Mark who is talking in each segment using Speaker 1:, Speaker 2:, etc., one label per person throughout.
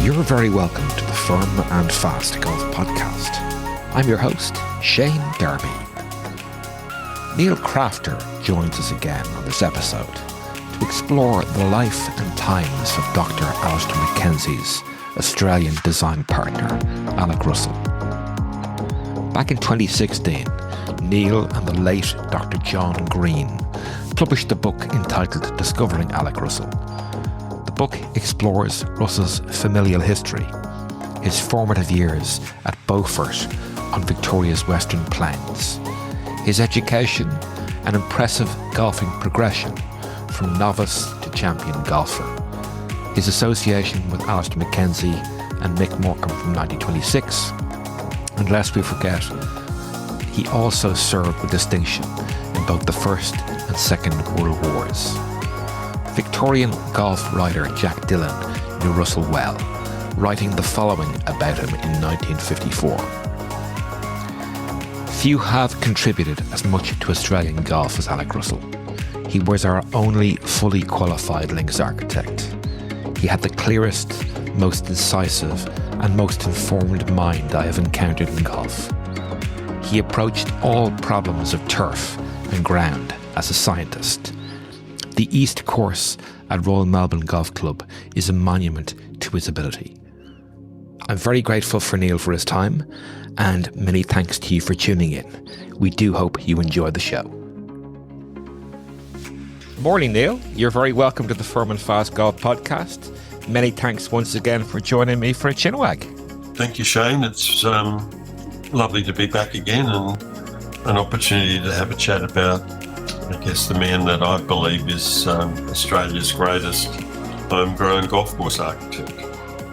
Speaker 1: You're very welcome to the Firm and Fast Golf Podcast. I'm your host, Shane Darby. Neil Crafter joins us again on this episode to explore the life and times of Dr. Alistair Mackenzie's Australian design partner, Alec Russell. Back in 2016, Neil and the late Dr. John Green published a book entitled Discovering Alec Russell. The book explores Russell's familial history, his formative years at Beaufort on Victoria's Western Plains, his education and impressive golfing progression from novice to champion golfer, his association with Alistair Mackenzie and Mick Morcom from 1926, and lest we forget, he also served with distinction in both the First and Second World Wars. Victorian golf writer Jack Dillon knew Russell well, writing the following about him in 1954. Few have contributed as much to Australian golf as Alec Russell. He was our only fully qualified links architect. He had the clearest, most incisive and most informed mind I have encountered in golf. He approached all problems of turf and ground as a scientist. The East Course at Royal Melbourne Golf Club is a monument to his ability. I'm very grateful for Neil for his time, and many thanks to you for tuning in. We do hope you enjoy the show. Morning, Neil. You're very welcome to the Firm and Fast Golf Podcast. Many thanks once again for joining me for a chinwag.
Speaker 2: Thank you, Shane. It's lovely to be back again and an opportunity to have a chat about, I guess, the man that I believe is Australia's greatest homegrown golf course architect,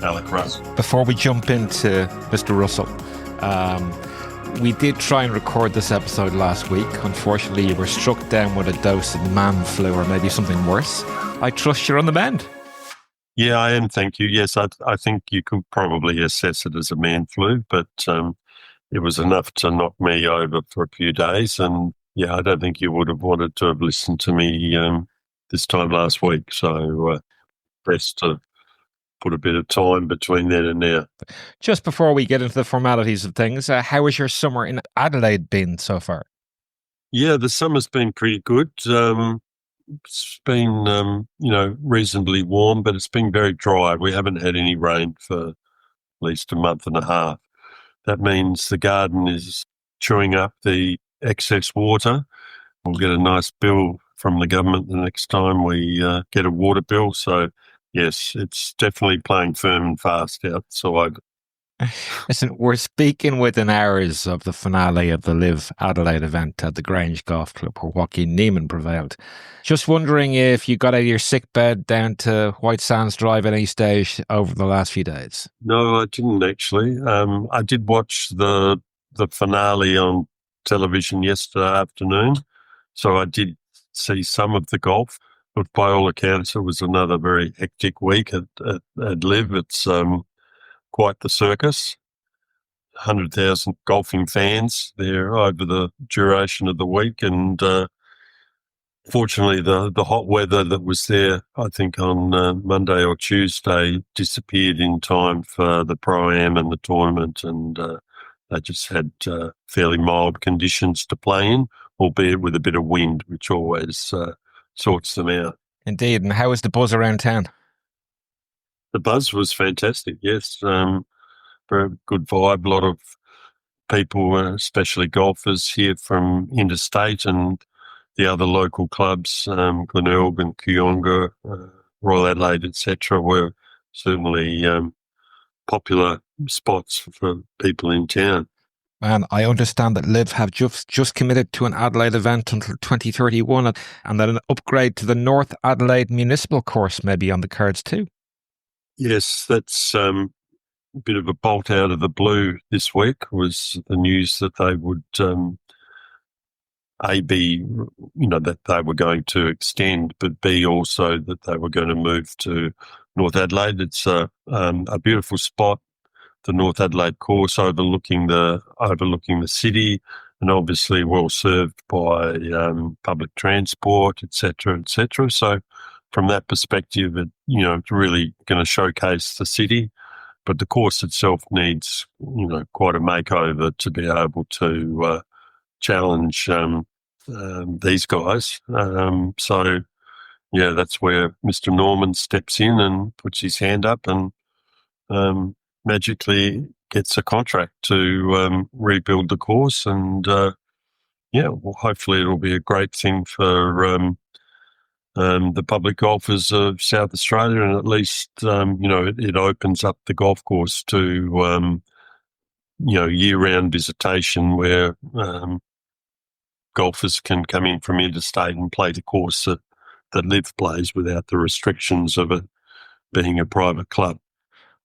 Speaker 2: Alec Russell.
Speaker 1: Before we jump into Mr. Russell, we did try and record this episode last week. Unfortunately, you were struck down with a dose of man flu or maybe something worse. I trust you're on the mend.
Speaker 2: Yeah, I am, thank you. Yes, I think you could probably assess it as a man flu, but it was enough to knock me over for a few days. And yeah, I don't think you would have wanted to have listened to me this time last week. So best to put a bit of time between then and now.
Speaker 1: Just before we get into the formalities of things, how has your summer in Adelaide been so far?
Speaker 2: Yeah, the summer's been pretty good. It's been, reasonably warm, but it's been very dry. We haven't had any rain for at least a month and a half. That means the garden is chewing up the excess water. We'll get a nice bill from the government the next time we get a water bill. So, yes, it's definitely playing firm and fast outside.
Speaker 1: Listen, we're speaking within hours of the finale of the Live Adelaide event at the Grange Golf Club where Joaquin Niemann prevailed. Just wondering if you got out of your sick bed down to White Sands Drive at any stage over the last few days.
Speaker 2: No, I didn't actually. I did watch the finale on television yesterday afternoon, so I did see some of the golf. But by all accounts, it was another very hectic week at Live. It's quite the circus. 100,000 golfing fans there over the duration of the week. And fortunately, the hot weather that was there, I think on Monday or Tuesday, disappeared in time for the Pro-Am and the tournament. And they just had fairly mild conditions to play in, albeit with a bit of wind, which always sorts them out.
Speaker 1: Indeed. And how was the buzz around town?
Speaker 2: The buzz was fantastic, yes. Very good vibe. A lot of people, especially golfers here from interstate and the other local clubs, Glenalmond, Kooyonga, Royal Adelaide, etc., were certainly popular spots for people in town.
Speaker 1: And I understand that Liv have just committed to an Adelaide event until 2031 and that an upgrade to the North Adelaide Municipal Course may be on the cards too.
Speaker 2: Yes, that's a bit of a bolt out of the blue this week was the news that they would A, B, that they were going to extend, but B, also that they were going to move to North Adelaide. It's a beautiful spot, the North Adelaide course overlooking the city, and obviously well served by public transport, etc., etc. So from that perspective, it's really going to showcase the city. But the course itself needs, quite a makeover to be able to challenge these guys. So, yeah, that's where Mr. Norman steps in and puts his hand up and magically gets a contract to rebuild the course. And, well, hopefully it'll be a great thing for the public golfers of South Australia, and at least, it opens up the golf course to, year-round visitation where golfers can come in from interstate and play the course that Liv plays without the restrictions of it being a private club.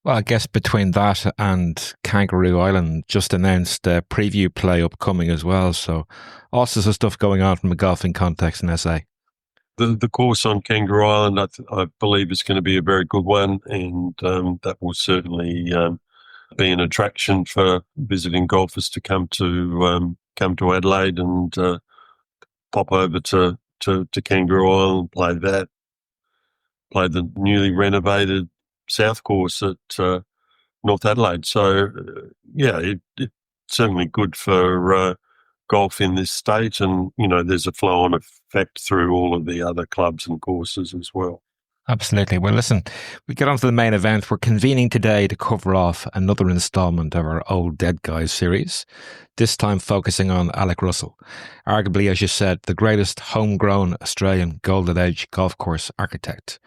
Speaker 1: Well, I guess between that and Kangaroo Island just announced preview play upcoming as well. So all sorts of stuff going on from a golfing context in SA.
Speaker 2: The course on Kangaroo Island, I believe, is going to be a very good one, and that will certainly be an attraction for visiting golfers to come to Adelaide and pop over to Kangaroo Island, play the newly renovated South Course at North Adelaide. So, it's certainly good for golf in this state, and, there's a flow-on effect through all of the other clubs and courses as well.
Speaker 1: Absolutely. Well, listen, we get on to the main event. We're convening today to cover off another instalment of our Old Dead Guys series, this time focusing on Alec Russell, arguably, as you said, the greatest homegrown Australian Golden Age golf course architect.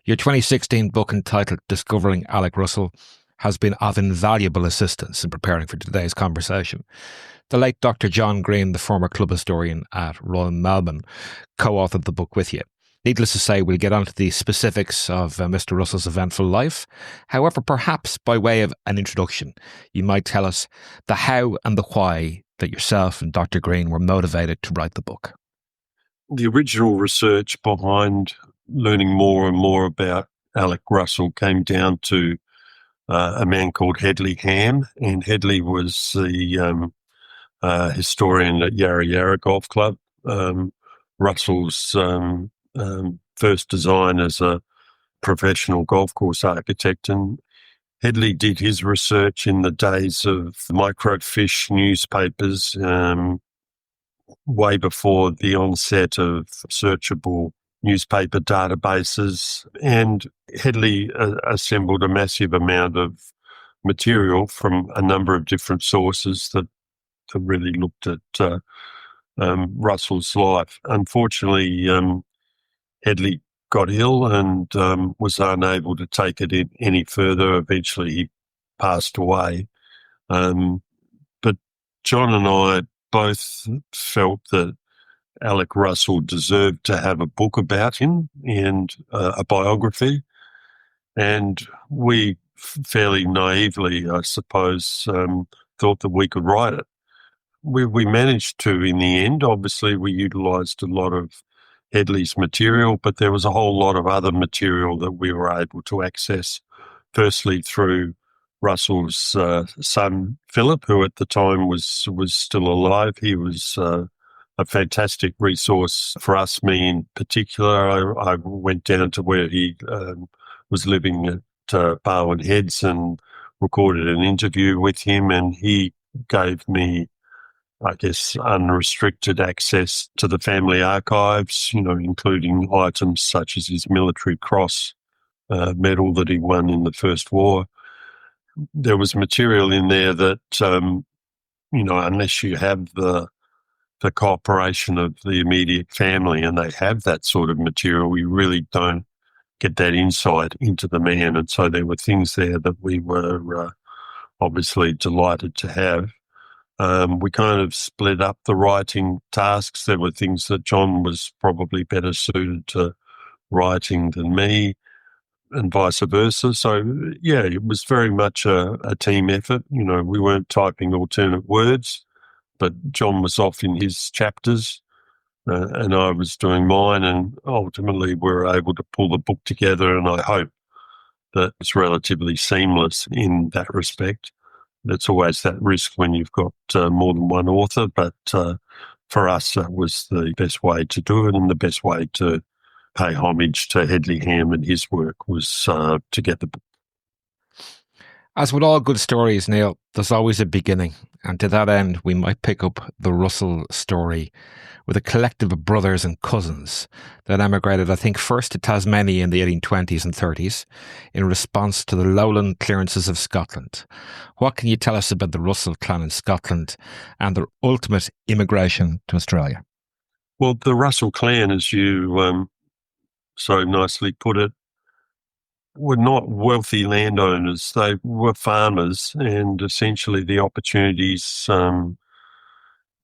Speaker 1: Your 2016 book entitled Discovering Alec Russell has been of invaluable assistance in preparing for today's conversation. The late Dr. John Green, the former club historian at Royal Melbourne, co-authored the book with you. Needless to say, we'll get on to the specifics of Mr. Russell's eventful life. However, perhaps by way of an introduction, you might tell us the how and the why that yourself and Dr. Green were motivated to write the book.
Speaker 2: The original research behind learning more and more about Alec Russell came down to a man called Hedley Ham, and Hedley was the historian at Yarra Yarra Golf Club. Russell's first design as a professional golf course architect, and Hedley did his research in the days of microfiche newspapers, way before the onset of searchable newspaper databases, and Hedley assembled a massive amount of material from a number of different sources that really looked at Russell's life. Unfortunately, Hedley got ill and was unable to take it any further. Eventually, he passed away. But John and I both felt that Alec Russell deserved to have a book about him and a biography. And we fairly naively, I suppose, thought that we could write it. We managed to in the end. Obviously, we utilised a lot of Hedley's material, but there was a whole lot of other material that we were able to access, firstly through Russell's son, Philip, who at the time was still alive. He was a fantastic resource for us, me in particular. I went down to where he was living at Barwon Heads and recorded an interview with him, and he gave me, I guess, unrestricted access to the family archives, including items such as his Military Cross medal that he won in the First War. There was material in there that, unless you have the cooperation of the immediate family and they have that sort of material, we really don't get that insight into the man. And so there were things there that we were obviously delighted to have. We kind of split up the writing tasks. There were things that John was probably better suited to writing than me, and vice versa. So, yeah, it was very much a team effort. We weren't typing alternate words, but John was off in his chapters and I was doing mine, and ultimately we were able to pull the book together, and I hope that it's relatively seamless in that respect. There's always that risk when you've got more than one author, but for us, that was the best way to do it, and the best way to pay homage to Hedley Ham and his work was to get the book.
Speaker 1: As with all good stories, Neil, there's always a beginning. And to that end, we might pick up the Russell story with a collective of brothers and cousins that emigrated, I think, first to Tasmania in the 1820s and 30s in response to the lowland clearances of Scotland. What can you tell us about the Russell clan in Scotland and their ultimate immigration to Australia?
Speaker 2: Well, the Russell clan, as you so nicely put it, were not wealthy landowners. They were farmers, and essentially the opportunities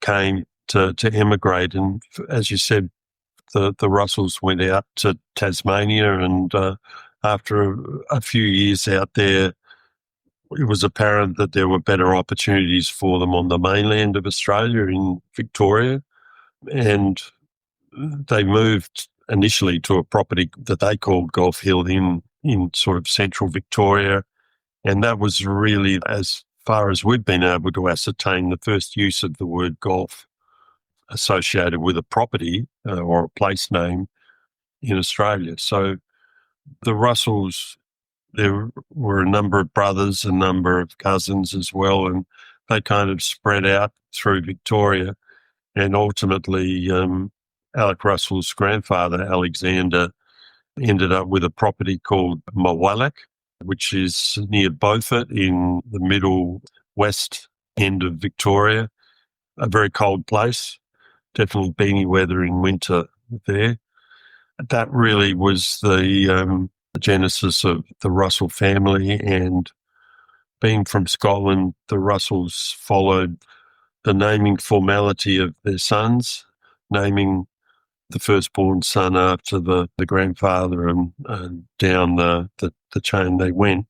Speaker 2: came to emigrate. And as you said, the Russells went out to Tasmania, and after a few years out there, it was apparent that there were better opportunities for them on the mainland of Australia in Victoria. And they moved initially to a property that they called Golf Hill in sort of central Victoria. And that was really, as far as we've been able to ascertain, the first use of the word golf associated with a property or a place name in Australia. So the Russells, there were a number of brothers, a number of cousins as well, and they kind of spread out through Victoria. And ultimately, Alec Russell's grandfather, Alexander, ended up with a property called Mawalek, which is near Beaufort in the middle west end of Victoria. A very cold place, definitely beanie weather in winter there. That really was the genesis of the Russell family, and being from Scotland, the Russells followed the naming formality of their sons, naming the firstborn son after the grandfather, and down the chain they went.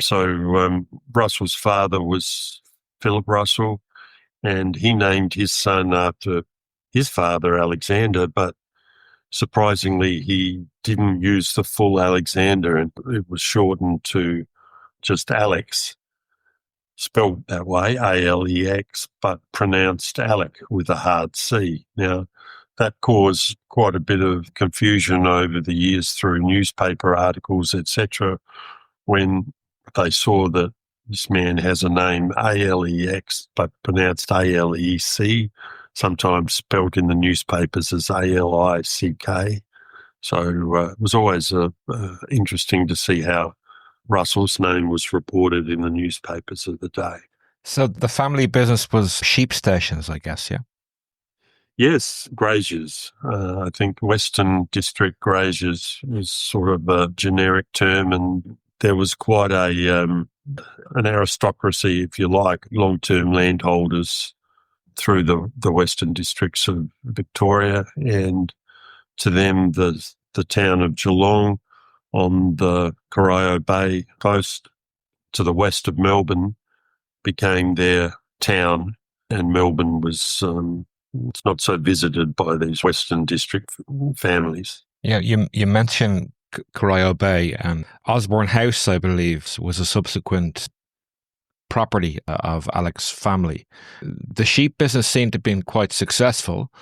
Speaker 2: So Russell's father was Philip Russell, and he named his son after his father, Alexander, but surprisingly, he didn't use the full Alexander, and it was shortened to just Alex, spelled that way, A-L-E-X, but pronounced Alec with a hard C. Now, that caused quite a bit of confusion over the years through newspaper articles, etc., when they saw that this man has a name A-L-E-X but pronounced A-L-E-C, sometimes spelt in the newspapers as A-L-I-C-K. So it was always interesting to see how Russell's name was reported in the newspapers of the day.
Speaker 1: So the family business was sheep stations, I guess, yeah?
Speaker 2: Yes, graziers. I think Western District graziers was sort of a generic term, and there was quite an aristocracy, if you like, long-term landholders through the Western Districts of Victoria, and to them the town of Geelong on the Corio Bay coast to the west of Melbourne became their town, and Melbourne was it's not so visited by these Western District families.
Speaker 1: Yeah, you mentioned Corio Bay, and Osborne House, I believe, was a subsequent property of Alec's family. The sheep business seemed to have been quite successful.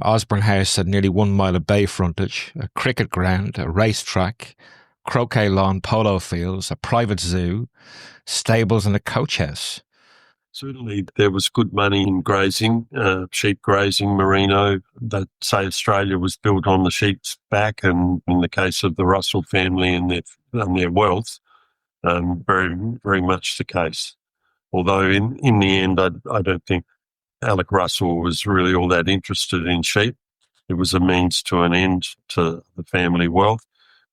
Speaker 1: Osborne House had nearly 1 mile of bay frontage, a cricket ground, a racetrack, croquet lawn, polo fields, a private zoo, stables and a coach house.
Speaker 2: Certainly there was good money in grazing, sheep grazing, merino. That say Australia was built on the sheep's back, and in the case of the Russell family and their wealth, very, very much the case. Although in the end, I don't think Alec Russell was really all that interested in sheep. It was a means to an end to the family wealth.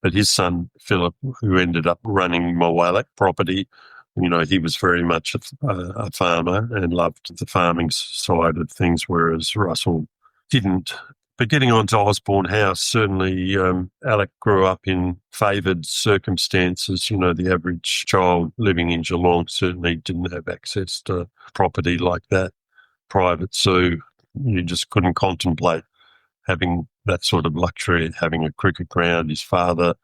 Speaker 2: But his son, Philip, who ended up running Mawalek property, he was very much a farmer and loved the farming side of things, whereas Russell didn't. But getting on to Osborne House, certainly Alec grew up in favoured circumstances. The average child living in Geelong certainly didn't have access to property like that. Private zoo, you just couldn't contemplate having that sort of luxury, having a cricket ground. His father,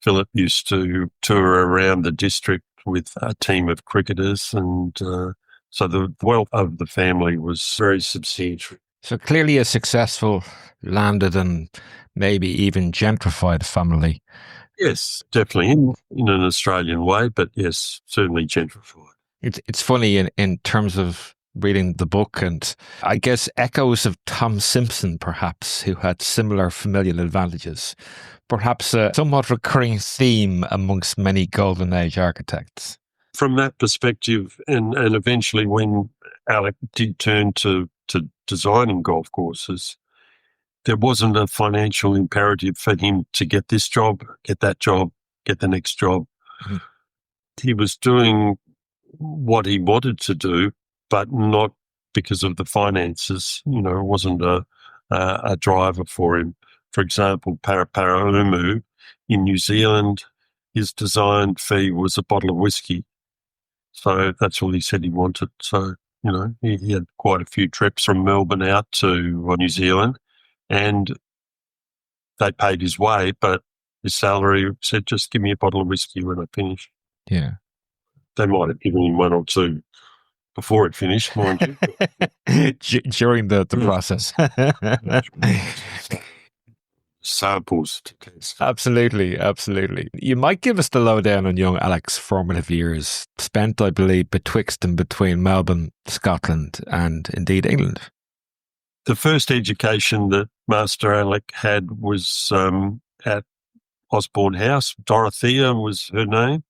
Speaker 2: Philip, used to tour around the district with a team of cricketers, and so the wealth of the family was very substantial.
Speaker 1: So clearly a successful, landed and maybe even gentrified family.
Speaker 2: Yes, definitely in an Australian way, but yes, certainly gentrified.
Speaker 1: It's funny in terms of reading the book, and I guess echoes of Tom Simpson, perhaps, who had similar familial advantages. Perhaps a somewhat recurring theme amongst many Golden Age architects.
Speaker 2: From that perspective, and eventually when Alec did turn to designing golf courses, there wasn't a financial imperative for him to get this job, get that job, get the next job.
Speaker 1: Mm-hmm.
Speaker 2: He was doing what he wanted to do, but not because of the finances. It wasn't a driver for him. For example, Paraparaumu in New Zealand, his design fee was a bottle of whiskey. So that's all he said he wanted. So, he had quite a few trips from Melbourne out to New Zealand, and they paid his way, but his salary said, just give me a bottle of whiskey when I finish.
Speaker 1: Yeah.
Speaker 2: They might have given him one or two before it finished, mind you.
Speaker 1: During the process.
Speaker 2: Samples to test.
Speaker 1: Absolutely. You might give us the lowdown on young Alec's formative years, spent, I believe, betwixt and between Melbourne, Scotland, and indeed England.
Speaker 2: The first education that Master Alec had was at Osborne House. Dorothea was her name.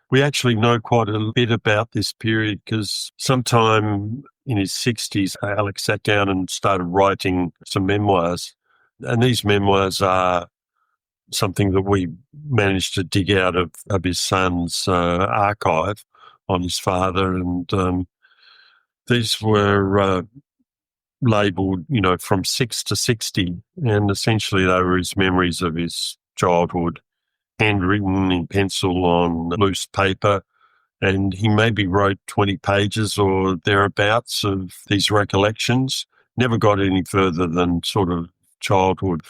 Speaker 2: We actually know quite a bit about this period because sometime in his 60s, Alec sat down and started writing some memoirs. And these memoirs are something that we managed to dig out of his son's archive on his father. And these were labelled, from 6 to 60. And essentially they were his memories of his childhood, handwritten in pencil on loose paper. And he maybe wrote 20 pages or thereabouts of these recollections. Never got any further than sort of childhood.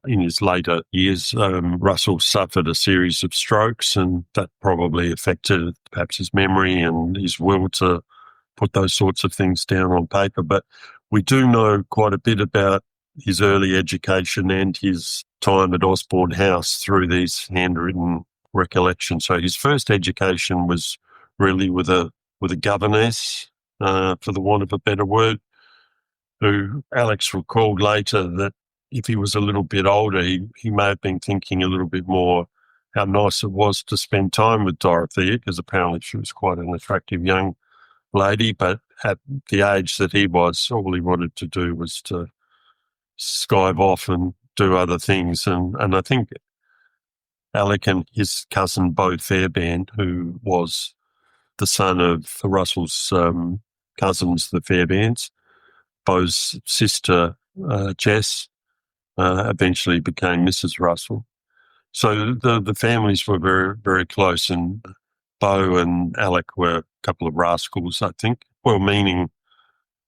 Speaker 2: In his later years, Russell suffered a series of strokes, and that probably affected perhaps his memory and his will to put those sorts of things down on paper. But we do know quite a bit about his early education and his time at Osborne House through these handwritten recollections. So his first education was really with a governess, for the want of a better word, who Alex recalled later that if he was a little bit older, he may have been thinking a little bit more how nice it was to spend time with Dorothea, because apparently she was quite an attractive young lady. But at the age that he was, all he wanted to do was to skive off and do other things. And I think Alec and his cousin Beau Fairbairn, who was the son of Russell's cousins, the Fairbairns, Beau's sister, Jess, eventually became Mrs. Russell. So the families were very, very close, and Beau and Alec were a couple of rascals, I think, well-meaning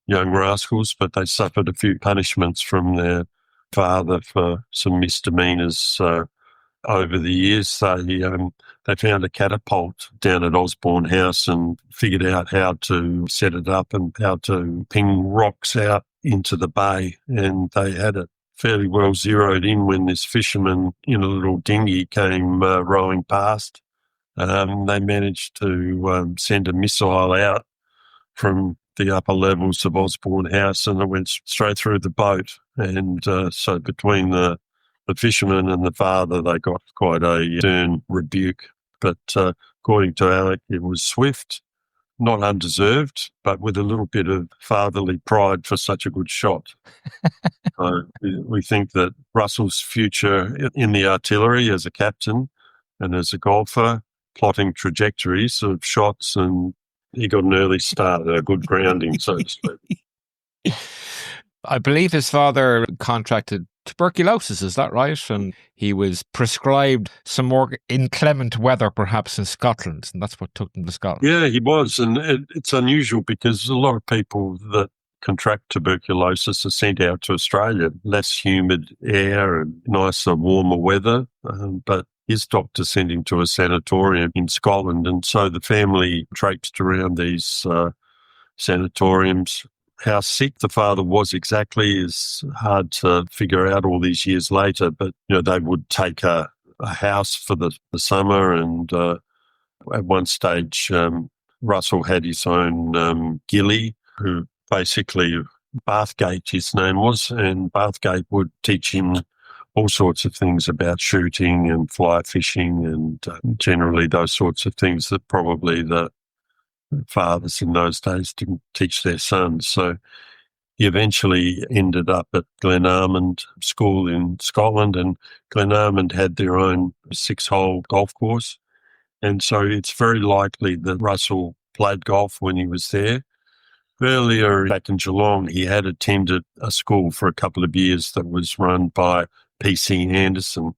Speaker 2: young rascals, but they suffered a few punishments from their father for some misdemeanours over the years. They found a catapult down at Osborne House and figured out how to set it up and how to ping rocks out into the bay, and they had it fairly well zeroed in when this fisherman in a little dinghy came rowing past. They managed to send a missile out from the upper levels of Osborne House, and it went straight through the boat. And so between the fisherman and the father, they got quite a stern rebuke. But according to Alec, it was swift, not undeserved, but with a little bit of fatherly pride for such a good shot. So we think that Russell's future in the artillery as a captain and as a golfer, plotting trajectories of shots, and he got an early start, a good grounding, so to speak.
Speaker 1: I believe his father contracted tuberculosis, is that right? And he was prescribed some more inclement weather, perhaps in Scotland, and that's what took him to Scotland.
Speaker 2: Yeah, he was, and it's unusual because a lot of people that contract tuberculosis are sent out to Australia, less humid air and nicer, warmer weather, but his doctor sent him to a sanatorium in Scotland, and so the family traipsed around these sanatoriums. How sick the father was exactly is hard to figure out all these years later, but they would take a a house for the summer, and at one stage Russell had his own ghillie, who basically Bathgate his name was, and Bathgate would teach him all sorts of things about shooting and fly fishing and generally those sorts of things that probably the fathers in those days didn't teach their sons. So he eventually ended up at Glenalmond School in Scotland, and Glenalmond had their own 6-hole golf course. And so it's very likely that Russell played golf when he was there. Earlier, back in Geelong, he had attended a school for a couple of years that was run by P.C. Anderson.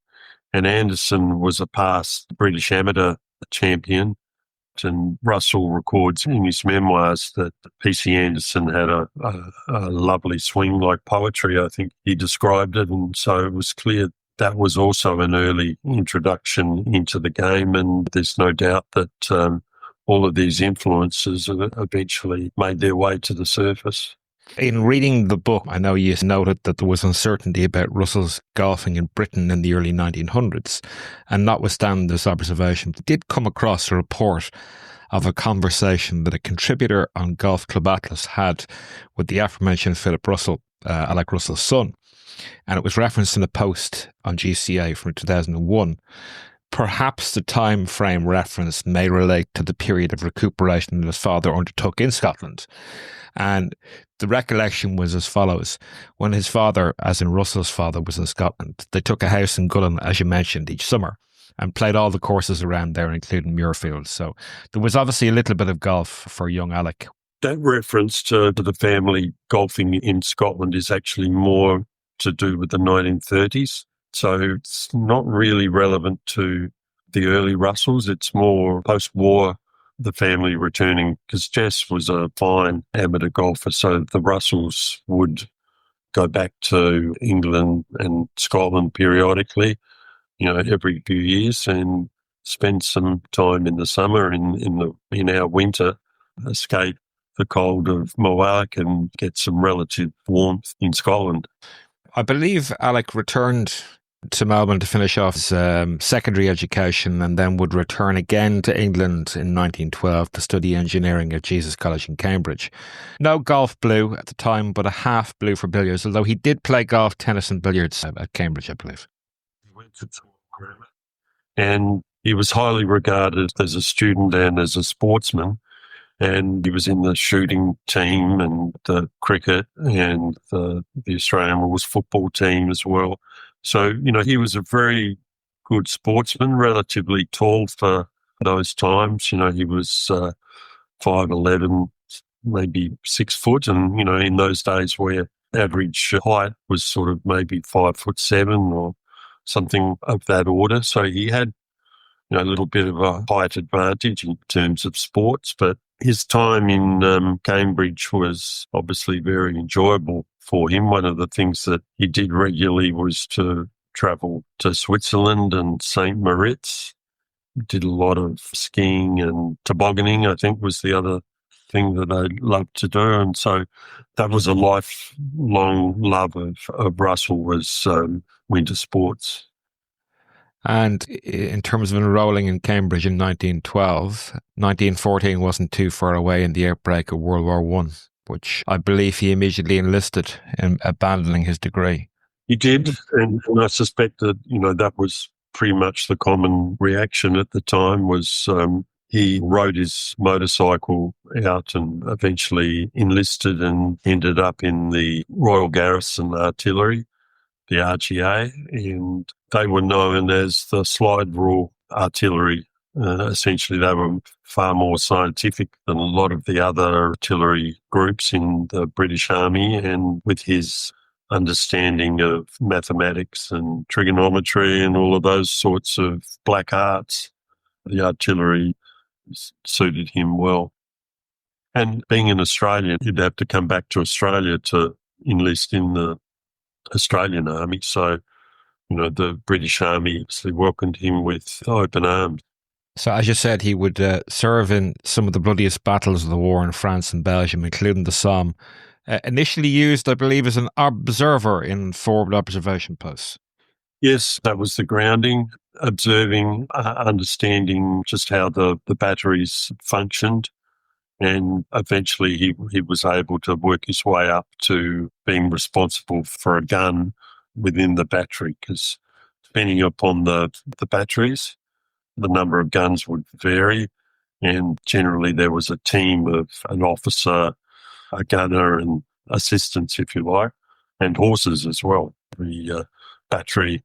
Speaker 2: And Anderson was a past British amateur champion. And Russell records in his memoirs that P.C. Anderson had a lovely swing like poetry, I think he described it. And so it was clear that was also an early introduction into the game. And there's no doubt that all of these influences eventually made their way to the surface.
Speaker 1: In reading the book, I know you noted that there was uncertainty about Russell's golfing in Britain in the early 1900s. And notwithstanding this observation, I did come across a report of a conversation that a contributor on Golf Club Atlas had with the aforementioned Philip Russell, Alec Russell's son. And it was referenced in a post on GCA from 2001. Perhaps the time frame reference may relate to the period of recuperation that his father undertook in Scotland. And the recollection was as follows. When his father, as in Russell's father, was in Scotland, they took a house in Gullen, as you mentioned, each summer and played all the courses around there, including Muirfield. So there was obviously a little bit of golf for young Alec.
Speaker 2: That reference to the family golfing in Scotland is actually more to do with the 1930s. So it's not really relevant to the early Russells. It's more post-war, the family returning, because Jess was a fine amateur golfer. So the Russells would go back to England and Scotland periodically, every few years, and spend some time in the summer, in our winter, escape the cold of Moark and get some relative warmth in Scotland.
Speaker 1: I believe Alec returned to Melbourne to finish off his secondary education and then would return again to England in 1912 to study engineering at Jesus College in Cambridge. No golf blue at the time, but a half blue for billiards, although he did play golf, tennis and billiards at Cambridge, I believe.
Speaker 2: He went to grammar, and he was highly regarded as a student and as a sportsman. And he was in the shooting team and the cricket and the Australian rules football team as well. So, he was a very good sportsman, relatively tall for those times. He was 5'11", maybe 6 foot. And, in those days where average height was sort of maybe 5'7" or something of that order. So he had, a little bit of a height advantage in terms of sports, but his time in Cambridge was obviously very enjoyable for him. One of the things that he did regularly was to travel to Switzerland and St. Moritz. Did a lot of skiing and tobogganing, I think, was the other thing that I loved to do. And so that was a lifelong love of Russell, was winter sports.
Speaker 1: And in terms of enrolling in Cambridge in 1912, 1914 wasn't too far away in the outbreak of World War I, which I believe he immediately enlisted in abandoning his degree.
Speaker 2: He did, and I suspect that, that was pretty much the common reaction at the time. Was he rode his motorcycle out and eventually enlisted and ended up in the Royal Garrison Artillery, the RGA, and they were known as the Slide Rule Artillery. Essentially, they were far more scientific than a lot of the other artillery groups in the British Army, and with his understanding of mathematics and trigonometry and all of those sorts of black arts, the artillery suited him well. And being an Australian, he'd have to come back to Australia to enlist in the Australian Army. So, the British Army obviously welcomed him with open arms.
Speaker 1: So, as you said, he would serve in some of the bloodiest battles of the war in France and Belgium, including the Somme. Initially used, I believe, as an observer in forward observation posts.
Speaker 2: Yes, that was the grounding, observing, understanding just how the batteries functioned. And eventually he was able to work his way up to being responsible for a gun within the battery, because depending upon the batteries, the number of guns would vary. And generally there was a team of an officer, a gunner and assistants, if you like, and horses as well. The battery,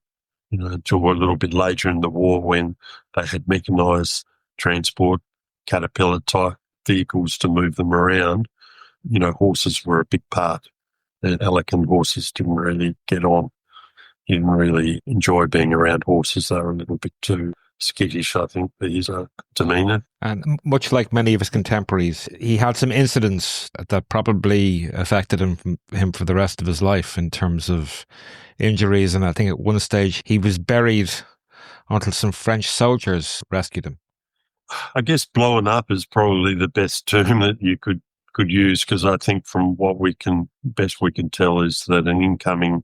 Speaker 2: until a little bit later in the war when they had mechanised transport, caterpillar type vehicles to move them around, horses were a big part. And elegant horses didn't really get on. He didn't really enjoy being around horses. They were a little bit too skittish, I think, his demeanour.
Speaker 1: And much like many of his contemporaries, he had some incidents that probably affected him for the rest of his life in terms of injuries. And I think at one stage he was buried until some French soldiers rescued him.
Speaker 2: I guess blowing up is probably the best term that you could use, because I think from what best we can tell is that an incoming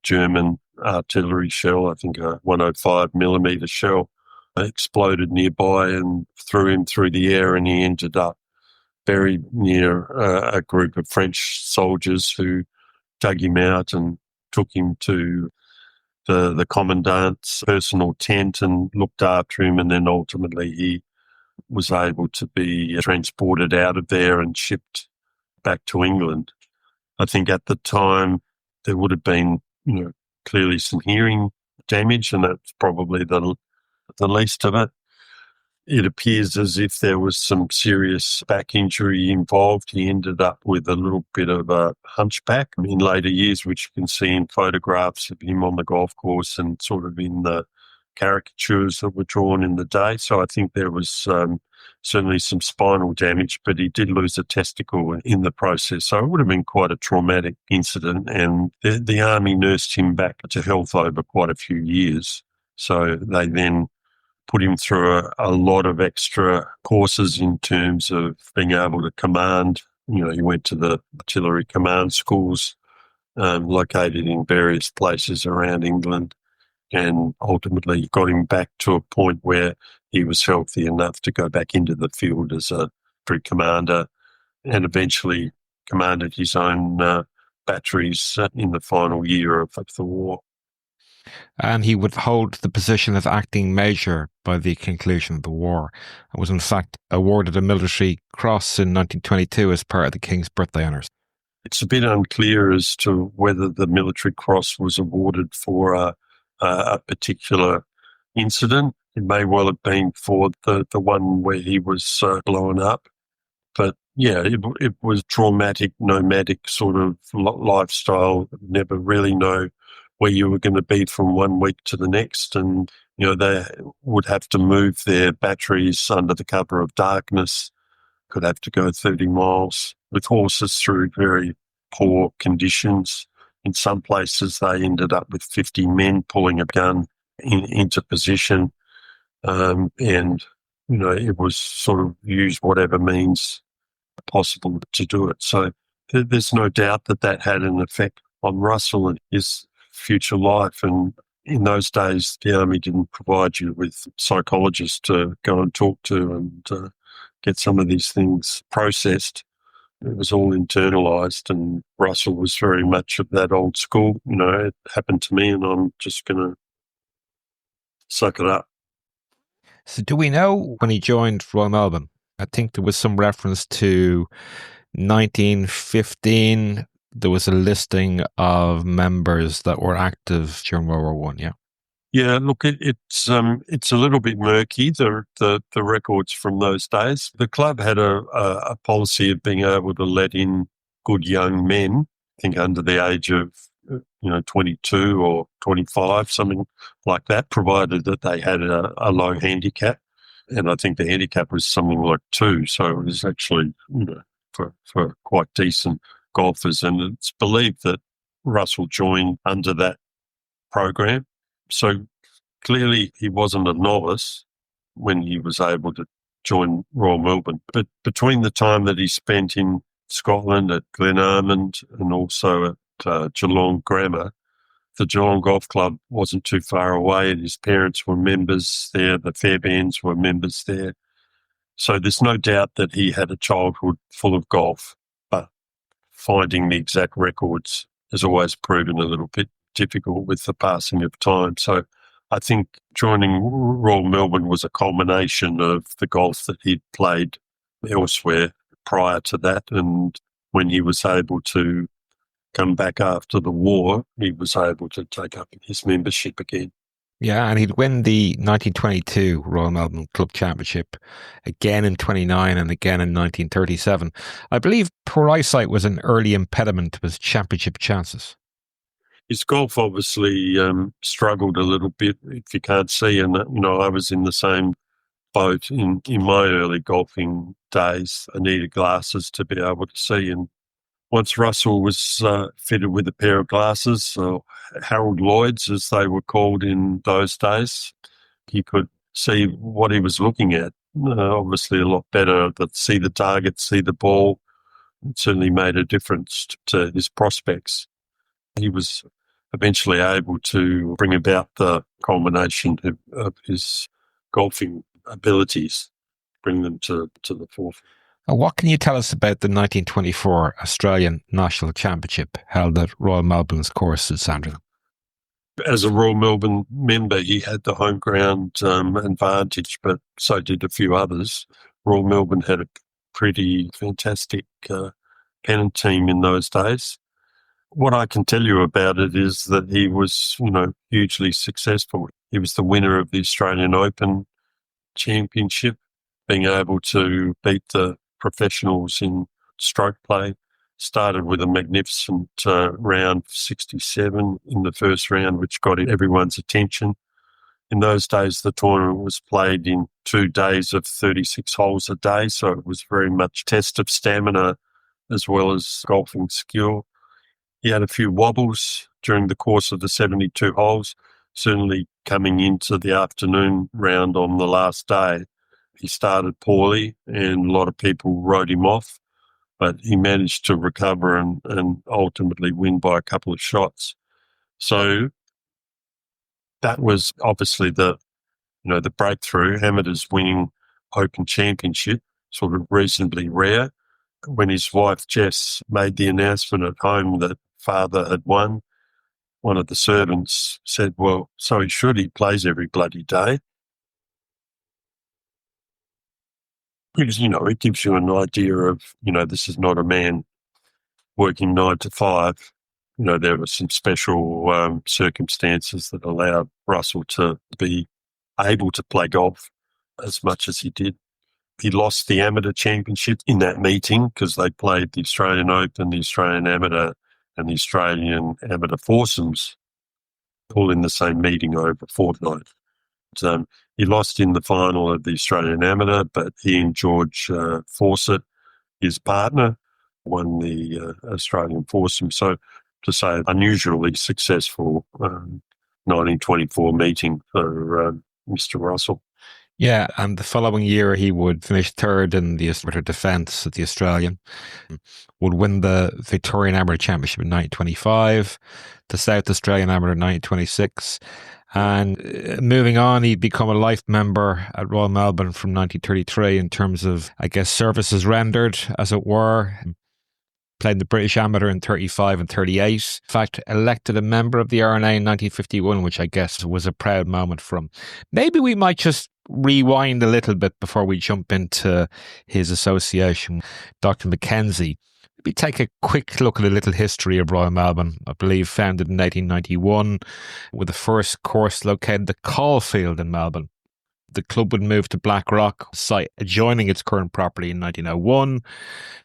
Speaker 2: German artillery shell, I think a 105 millimeter shell, exploded nearby and threw him through the air, and he ended up buried near a group of French soldiers who dug him out and took him to the commandant's personal tent and looked after him, and then ultimately he was able to be transported out of there and shipped back to England. I think at the time there would have been, clearly some hearing damage, and that's probably the least of it. It appears as if there was some serious back injury involved. He ended up with a little bit of a hunchback in later years, which you can see in photographs of him on the golf course and sort of in the caricatures that were drawn in the day. So I think there was certainly some spinal damage, but he did lose a testicle in the process. So it would have been quite a traumatic incident, and the army nursed him back to health over quite a few years. So they then put him through a lot of extra courses in terms of being able to command. He went to the artillery command schools located in various places around England, and ultimately got him back to a point where he was healthy enough to go back into the field as a commander, and eventually commanded his own batteries in the final year of the war.
Speaker 1: And he would hold the position of acting major by the conclusion of the war, and was in fact awarded a military cross in 1922 as part of the King's birthday honours.
Speaker 2: It's a bit unclear as to whether the military cross was awarded for a particular incident. It may well have been for the one where he was blown up. But yeah, it was traumatic, nomadic sort of lifestyle. Never really know where you were going to be from one week to the next. And, they would have to move their batteries under the cover of darkness, could have to go 30 miles with horses through very poor conditions. In some places, they ended up with 50 men pulling a gun into position. And, it was sort of use whatever means possible to do it. So there's no doubt that had an effect on Russell and his future life. And in those days, the army didn't provide you with psychologists to go and talk to and get some of these things processed. It was all internalised, and Russell was very much of that old school. It happened to me and I'm just going to suck it up.
Speaker 1: So do we know when he joined Royal Melbourne? I think there was some reference to 1915. There was a listing of members that were active during World War One. Yeah.
Speaker 2: Yeah, look, it's a little bit murky, the records from those days. The club had a policy of being able to let in good young men, I think under the age of 22 or 25, something like that, provided that they had a low handicap. And I think the handicap was something like 2, so it was actually for quite decent golfers. And it's believed that Russell joined under that program. So clearly he wasn't a novice when he was able to join Royal Melbourne. But between the time that he spent in Scotland at Glenalmond and also at Geelong Grammar, the Geelong Golf Club wasn't too far away, and his parents were members there. The Fairbairns were members there. So there's no doubt that he had a childhood full of golf, but finding the exact records has always proven a little bit difficult with the passing of time. So I think joining Royal Melbourne was a culmination of the golf that he'd played elsewhere prior to that. And when he was able to come back after the war, he was able to take up his membership again.
Speaker 1: Yeah, and he'd win the 1922 Royal Melbourne Club Championship, again in 29 and again in 1937. I believe poor eyesight was an early impediment to his championship chances.
Speaker 2: His golf obviously struggled a little bit if you can't see. And, I was in the same boat in my early golfing days. I needed glasses to be able to see. And once Russell was fitted with a pair of glasses, Harold Lloyd's, as they were called in those days, he could see what he was looking at. Obviously a lot better to see the target, see the ball. It certainly made a difference to his prospects. He was eventually able to bring about the culmination of his golfing abilities, bring them to the forefront.
Speaker 1: What can you tell us about the 1924 Australian National Championship held at Royal Melbourne's course at Sandringham?
Speaker 2: As a Royal Melbourne member, he had the home ground advantage, but so did a few others. Royal Melbourne had a pretty fantastic pennant team in those days. What I can tell you about it is that he was, hugely successful. He was the winner of the Australian Open Championship, being able to beat the professionals in stroke play. Started with a magnificent round 67 in the first round, which got everyone's attention. In those days, the tournament was played in 2 days of 36 holes a day, so it was very much test of stamina as well as golfing skill. He had a few wobbles during the course of the 72 holes, certainly coming into the afternoon round on the last day. He started poorly and a lot of people wrote him off, but he managed to recover and ultimately win by a couple of shots. So that was obviously the breakthrough. Amateurs winning Open Championship, sort of reasonably rare. When his wife Jess made the announcement at home that father had won, one of the servants said, well, so he should. He plays every bloody day. Because, it gives you an idea of, this is not a man working 9 to 5. There were some special circumstances that allowed Russell to be able to play golf as much as he did. He lost the Amateur Championship in that meeting because they played the Australian Open, the Australian Amateur and the Australian Amateur foursomes all in the same meeting over a fortnight. He lost in the final of the Australian Amateur, but he and George Fawcett, his partner, won the Australian foursome. So to say unusually successful 1924 meeting for Mr. Russell.
Speaker 1: Yeah, and the following year he would finish third in the Amateur defence at the Australian, would win the Victorian Amateur Championship in 1925, the South Australian Amateur in 1926, and moving on, he'd become a life member at Royal Melbourne from 1933 in terms of, services rendered, as it were. Played the British Amateur in 35 and 38. In fact, elected a member of the RNA in 1951, which I guess was a proud moment for him. Maybe we might just rewind a little bit before we jump into his association with Dr. Mackenzie. Maybe take a quick look at a little history of Royal Melbourne. I believe founded in 1891 with the first course located at Caulfield in Melbourne. The club would move to Blackrock, site adjoining its current property in 1901.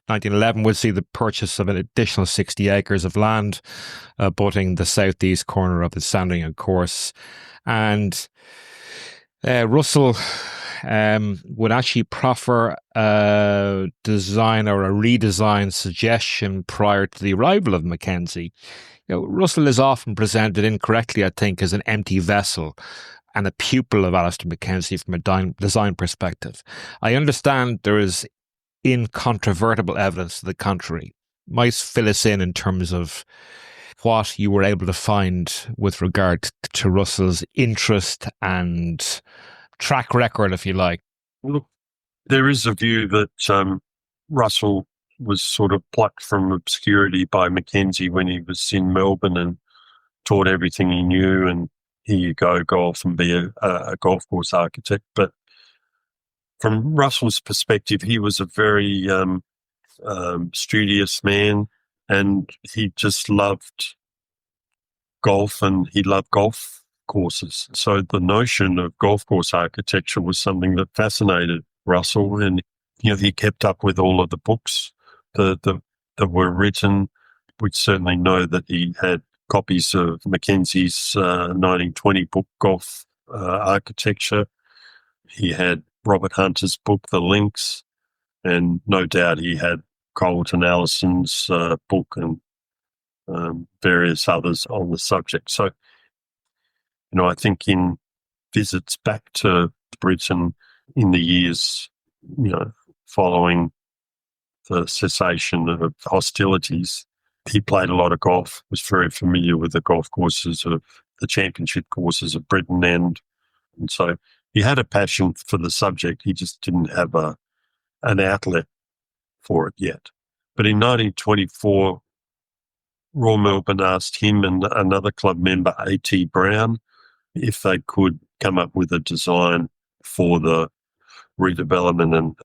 Speaker 1: 1911 would see the purchase of an additional 60 acres of land, abutting the southeast corner of the Sandringham course. And Russell would actually proffer a design or a redesign suggestion prior to the arrival of Mackenzie. Russell is often presented incorrectly, I think, as an empty vessel and a pupil of Alistair Mackenzie from a design perspective. I understand there is incontrovertible evidence to the contrary. Might fill us in terms of what you were able to find with regard to Russell's interest and track record, if you like?
Speaker 2: Look, there is a view that Russell was sort of plucked from obscurity by Mackenzie when he was in Melbourne and taught everything he knew, and here you go off and be a golf course architect. But from Russell's perspective, he was a very studious man, and he just loved golf, and he loved golf courses. So the notion of golf course architecture was something that fascinated Russell, and he kept up with all of the books that were written. We certainly know that he had copies of Mackenzie's 1920 book, Golf Architecture. He had Robert Hunter's book, The Links, and no doubt he had Colton Allison's book and various others on the subject. So, I think in visits back to Britain in the years, following the cessation of hostilities, he played a lot of golf, was very familiar with the golf courses of the championship courses of Britain, and so he had a passion for the subject. He just didn't have an outlet for it yet. But in 1924, Royal Melbourne asked him and another club member, A.T. Brown, if they could come up with a design for the redevelopment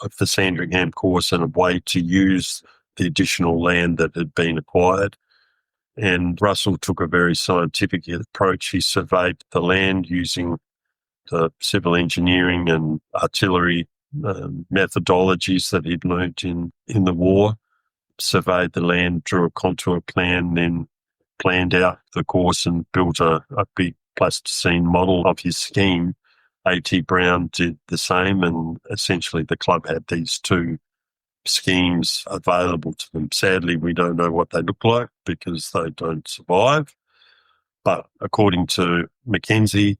Speaker 2: of the Sandringham course and a way to use the additional land that had been acquired. And Russell took a very scientific approach. He surveyed the land using the civil engineering and artillery methodologies that he'd learnt in the war, surveyed the land, drew a contour plan, then planned out the course and built a big plasticine model of his scheme. A.T. Brown did the same, and essentially the club had these two schemes available to them. Sadly, we don't know what they look like because they don't survive. But according to Mackenzie,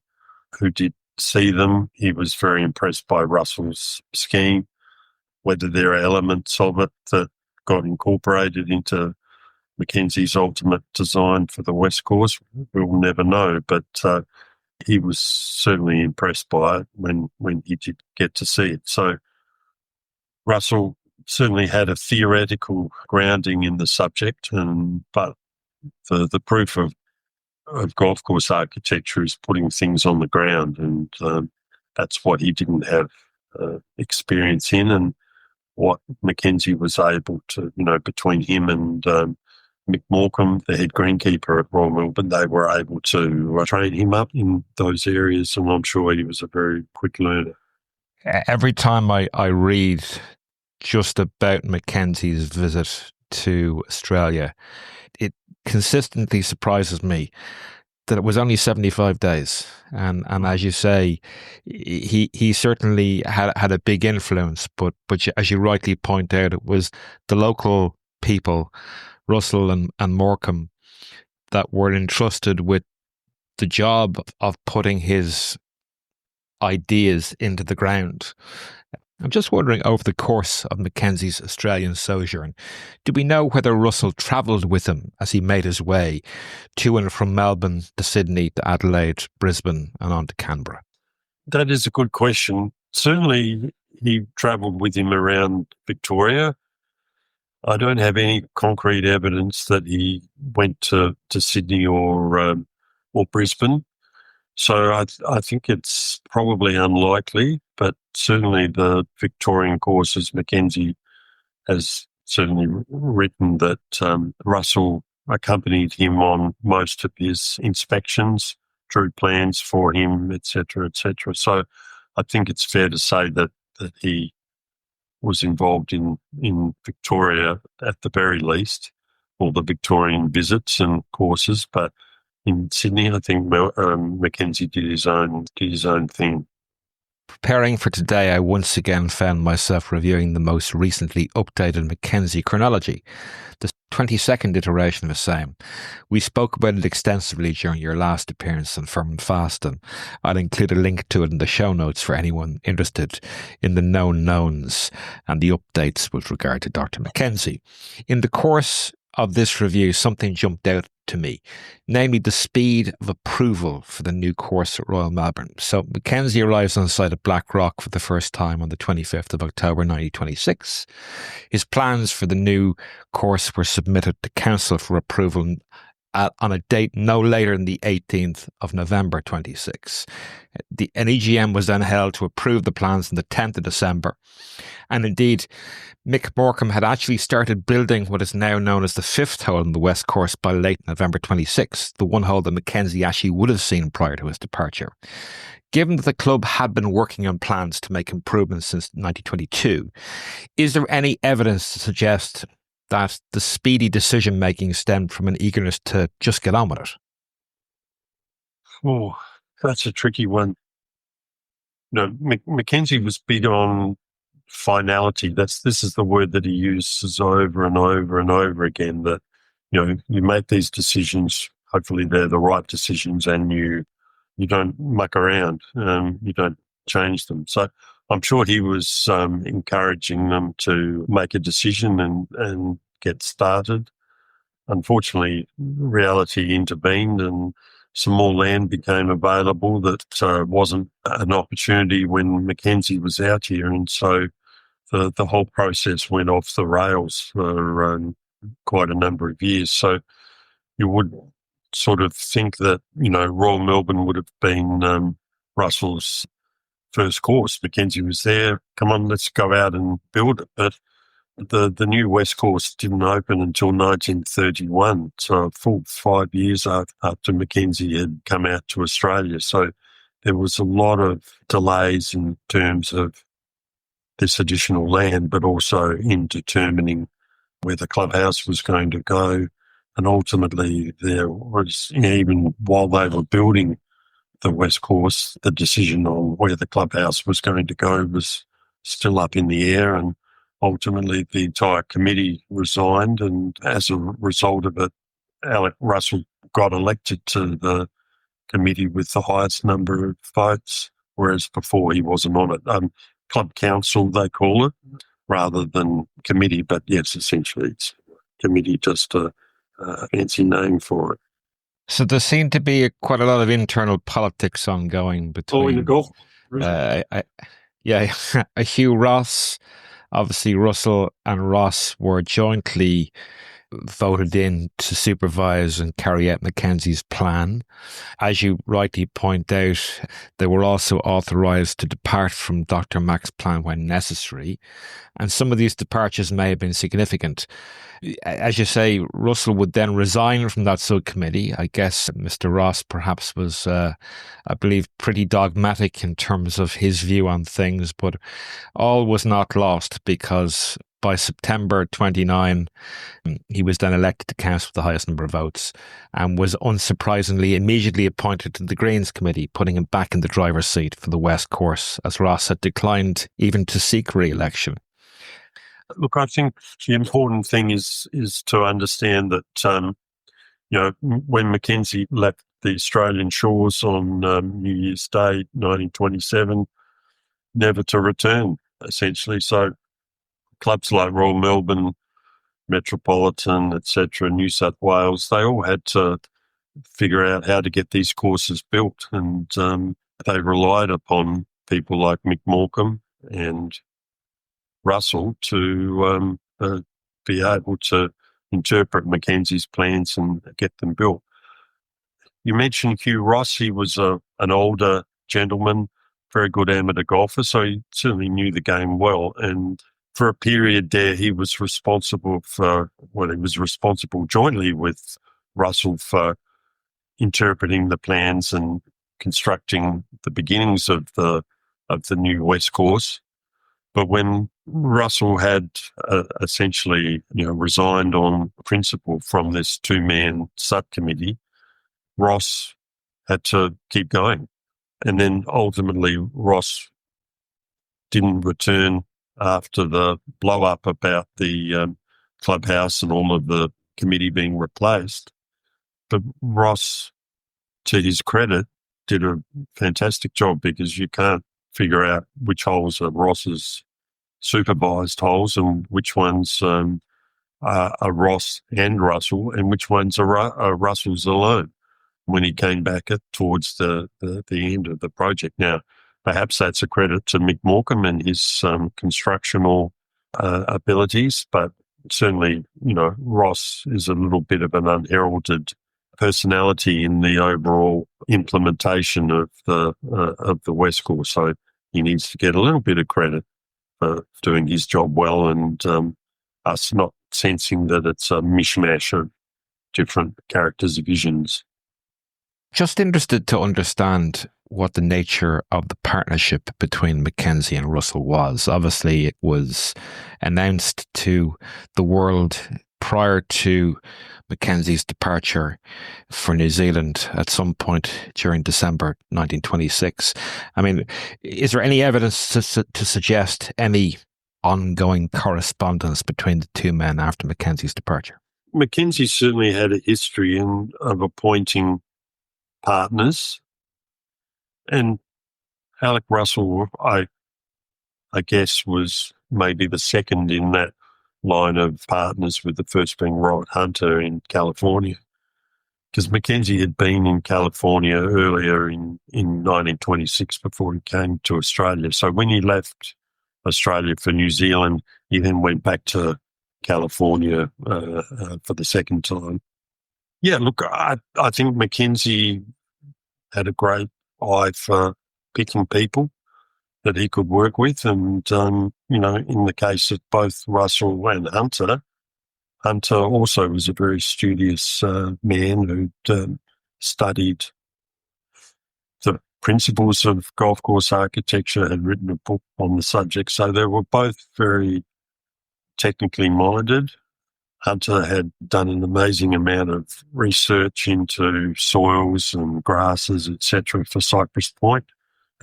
Speaker 2: who did see them, he was very impressed by Russell's scheme. Whether there are elements of it that got incorporated into Mackenzie's ultimate design for the West Course, we'll never know. But he was certainly impressed by it when he did get to see it. So Russell certainly had a theoretical grounding in the subject, but the proof of golf course architecture is putting things on the ground, and that's what he didn't have experience in, and what Mackenzie was able to, between him and Mick Morcom, the head greenkeeper at Royal Melbourne, they were able to train him up in those areas, and I'm sure he was a very quick learner.
Speaker 1: Every time I read just about Mackenzie's visit to Australia, it consistently surprises me that it was only 75 days. And as you say, he certainly had a big influence, but as you rightly point out, it was the local people, Russell and Morcom, that were entrusted with the job of putting his ideas into the ground. I'm just wondering, over the course of Mackenzie's Australian sojourn, do we know whether Russell travelled with him as he made his way to and from Melbourne to Sydney to Adelaide, Brisbane and on to Canberra?
Speaker 2: That is a good question. Certainly he travelled with him around Victoria. I don't have any concrete evidence that he went to Sydney or Brisbane. So I think it's probably unlikely, but certainly the Victorian courses, Mackenzie has certainly written that Russell accompanied him on most of his inspections, drew plans for him, etc., etc. So I think it's fair to say that he was involved in Victoria at the very least, all the Victorian visits and courses, but in Sydney, I think Mackenzie did his own thing.
Speaker 1: Preparing for today, I once again found myself reviewing the most recently updated Mackenzie chronology, the 22nd iteration of the same. We spoke about it extensively during your last appearance on Firm and Fast, and I'll include a link to it in the show notes for anyone interested in the known knowns and the updates with regard to Dr. Mackenzie. In the course of this review, something jumped out to me, namely the speed of approval for the new course at Royal Melbourne. So Mackenzie arrives on site at Black Rock for the first time on the 25th of October 1926. His plans for the new course were submitted to Council for approval on a date no later than the 18th of November 26. An EGM was then held to approve the plans on the 10th of December. And indeed, Mick Morcom had actually started building what is now known as the fifth hole in the West Course by late November 26, the one hole that Mackenzie actually would have seen prior to his departure. Given that the club had been working on plans to make improvements since 1922, is there any evidence to suggest that the speedy decision-making stemmed from an eagerness to just get on with it?
Speaker 2: Oh, that's a tricky one. No, Mackenzie was big on finality. This is the word that he uses over and over and over again, that, you make these decisions, hopefully they're the right decisions, and you don't muck around, you don't change them. So I'm sure he was encouraging them to make a decision and get started. Unfortunately, reality intervened and some more land became available that wasn't an opportunity when Mackenzie was out here. And so the whole process went off the rails for quite a number of years. So you would sort of think that, Royal Melbourne would have been Russell's first course. Mackenzie was there. Come on, let's go out and build it. But the new West Course didn't open until 1931, so a full 5 years after Mackenzie had come out to Australia. So there was a lot of delays in terms of this additional land, but also in determining where the clubhouse was going to go. And ultimately, there was, even while they were building the West Course, the decision on where the clubhouse was going to go was still up in the air. And ultimately, the entire committee resigned. And as a result of it, Alec Russell got elected to the committee with the highest number of votes, whereas before he wasn't on it. Club council, they call it, rather than committee. But yes, essentially it's committee, just a fancy name for it.
Speaker 1: So there seemed to be quite a lot of internal politics ongoing between...
Speaker 2: in the golf?
Speaker 1: Hugh Ross, obviously Russell and Ross were jointly voted in to supervise and carry out Mackenzie's plan. As you rightly point out, they were also authorised to depart from Dr. Mack's plan when necessary, and some of these departures may have been significant. As you say, Russell would then resign from that subcommittee. I guess Mr. Ross perhaps was, I believe, pretty dogmatic in terms of his view on things, but all was not lost, because by September 29, he was then elected to council with the highest number of votes and was unsurprisingly immediately appointed to the Greens Committee, putting him back in the driver's seat for the West Course, as Ross had declined even to seek re-election.
Speaker 2: Look, I think the important thing is to understand that, when Mackenzie left the Australian shores on New Year's Day, 1927, never to return, essentially. So clubs like Royal Melbourne, Metropolitan, etc., New South Wales, they all had to figure out how to get these courses built, and they relied upon people like Mick Morcom and Russell to be able to interpret Mackenzie's plans and get them built. You mentioned Hugh Ross. He was an older gentleman, very good amateur golfer, so he certainly knew the game well. And for a period there, he was responsible jointly with Russell for interpreting the plans and constructing the beginnings of the new West Course. But when Russell had essentially resigned on principle from this two-man subcommittee, Ross had to keep going. And then ultimately Ross didn't return after the blow-up about the clubhouse and all of the committee being replaced. But Ross, to his credit, did a fantastic job, because you can't figure out which holes are Ross's supervised holes and which ones a Ross and Russell, and which ones are Russell's alone when he came back towards the end of the project. Now, perhaps that's a credit to Mick Morcom and his constructional abilities, but certainly, Ross is a little bit of an unheralded personality in the overall implementation of the West Course. So he needs to get a little bit of credit for doing his job well, and us not sensing that it's a mishmash of different characters' visions.
Speaker 1: Just interested to understand what the nature of the partnership between Mackenzie and Russell was. Obviously, it was announced to the world prior to Mackenzie's departure for New Zealand at some point during December 1926. I mean, is there any evidence to suggest any ongoing correspondence between the two men after Mackenzie's departure?
Speaker 2: Mackenzie certainly had a history of appointing partners, and Alec Russell, I guess, was maybe the second in that line of partners, with the first being Robert Hunter in California, because Mackenzie had been in California earlier in 1926 before he came to Australia. So when he left Australia for New Zealand, he then went back to California for the second time. Yeah, look, I think Mackenzie had a great eye for picking people that he could work with. And, in the case of both Russell and Hunter, Hunter also was a very studious man who'd studied the principles of golf course architecture, had written a book on the subject. So they were both very technically minded. Hunter had done an amazing amount of research into soils and grasses, etc., for Cypress Point.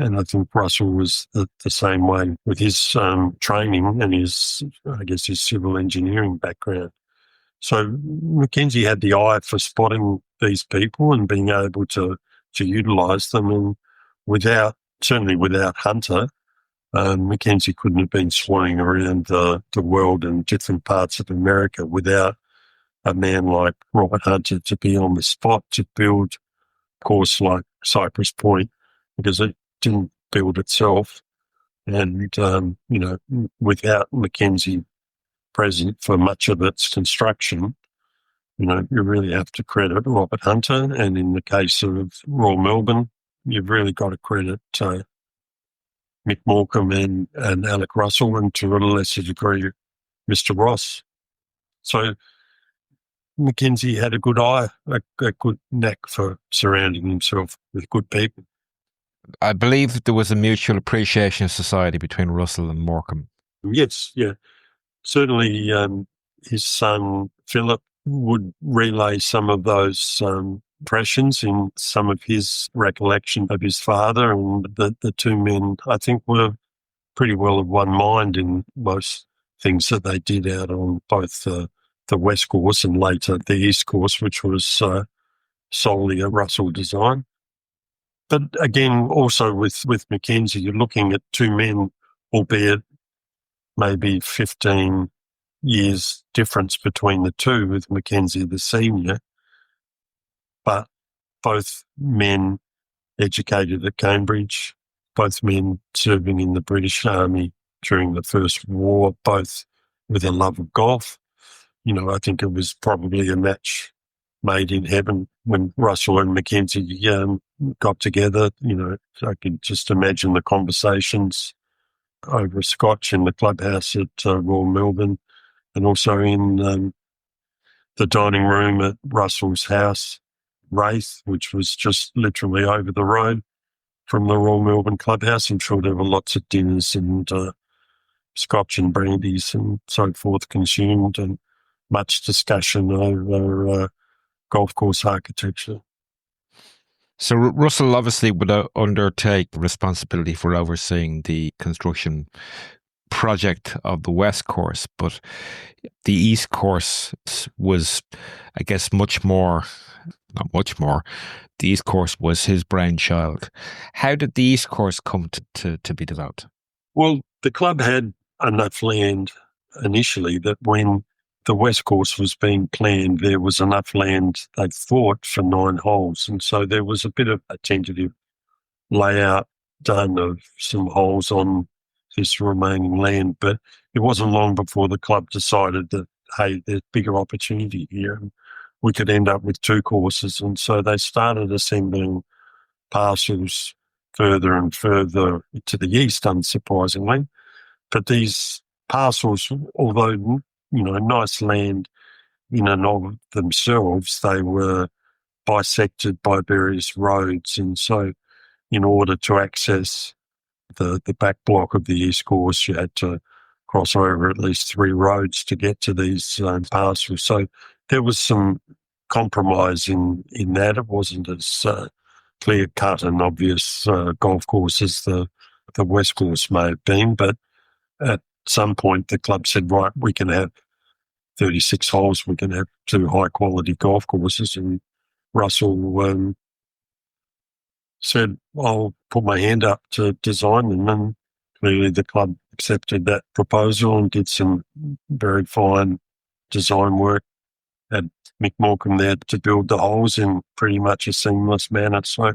Speaker 2: And I think Russell was the same way with his training and his civil engineering background. So Mackenzie had the eye for spotting these people and being able to utilise them. And certainly without Hunter, Mackenzie couldn't have been swanning around the world in different parts of America without a man like Robert Hunter to be on the spot to build a course like Cypress Point, because it didn't build itself. And, without Mackenzie present for much of its construction, you really have to credit Robert Hunter. And in the case of Royal Melbourne, you've really got to credit Mick Morcom and Alec Russell, and to a lesser degree, Mr. Ross. So Mackenzie had a good eye, a good knack for surrounding himself with good people.
Speaker 1: I believe there was a mutual appreciation society between Russell and Morcom.
Speaker 2: Yes, yeah. Certainly his son, Philip, would relay some of those impressions in some of his recollection of his father, and the two men, I think, were pretty well of one mind in most things that they did out on both the West Course and later the East Course, which was solely a Russell design. But again, also with Mackenzie, you're looking at two men, albeit maybe 15 years difference between the two, with Mackenzie the senior, but both men educated at Cambridge, both men serving in the British Army during the First War, both with a love of golf. I think it was probably a match made in heaven when Russell and Mackenzie got together. I can just imagine the conversations over a scotch in the clubhouse at Royal Melbourne, and also in the dining room at Russell's house, Wraith, which was just literally over the road from the Royal Melbourne clubhouse. I'm sure there were lots of dinners and scotch and brandies and so forth consumed, and much discussion over golf course architecture.
Speaker 1: So Russell obviously would undertake responsibility for overseeing the construction project of the West Course, but the East Course was, I guess, not much more. The East Course was his brainchild. How did the East Course come to be developed?
Speaker 2: Well, the club had enough land initially that when the West Course was being planned, there was enough land, they thought, for 9 holes. And so there was a bit of a tentative layout done of some holes on this remaining land. But it wasn't long before the club decided that, hey, there's bigger opportunity here, and we could end up with 2 courses. And so they started assembling parcels further and further to the east, unsurprisingly. But these parcels, although, nice land in and of themselves, they were bisected by various roads. And so in order to access the back block of the East Course, you had to cross over at least 3 roads to get to these parcels. So there was some compromise in that. It wasn't as clear-cut and obvious golf course as the West Course may have been, but at some point the club said, right, we can have 36 holes, we can have 2 high-quality golf courses, and Russell said, I'll put my hand up to design them, and clearly the club accepted that proposal and did some very fine design work. Had Mick Morcom there to build the holes in pretty much a seamless manner. So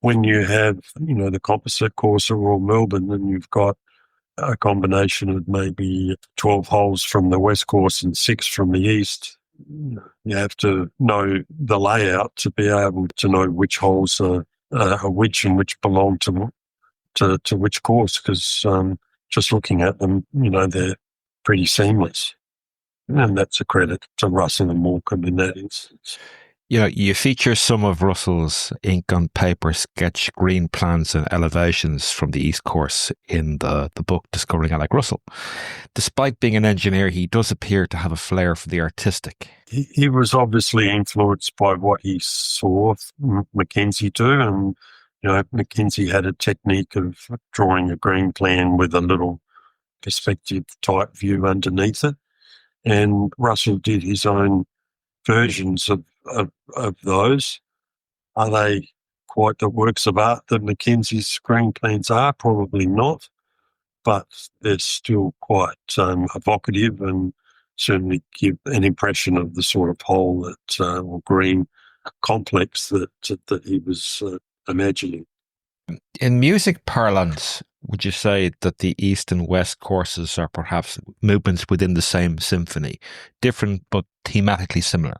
Speaker 2: when you have, the composite course at Royal Melbourne, and you've got a combination of maybe 12 holes from the West Course and 6 from the East, you have to know the layout to be able to know which holes are which and which belong to which course, because just looking at them, they're pretty seamless. And that's a credit to Russell and Morcom in that instance.
Speaker 1: You feature some of Russell's ink on paper sketch green plans and elevations from the East Course in the book Discovering I Like Russell. Despite being an engineer, he does appear to have a flair for the artistic.
Speaker 2: He was obviously influenced by what he saw Mackenzie do, and Mackenzie had a technique of drawing a green plan with a little perspective type view underneath it, and Russell did his own versions of those. Are they quite the works of art that Mackenzie's green plans are? Probably not, but they're still quite evocative and certainly give an impression of the sort of hole that or green complex that he was imagining.
Speaker 1: In music parlance, would you say that the East and West courses are perhaps movements within the same symphony, different but thematically similar?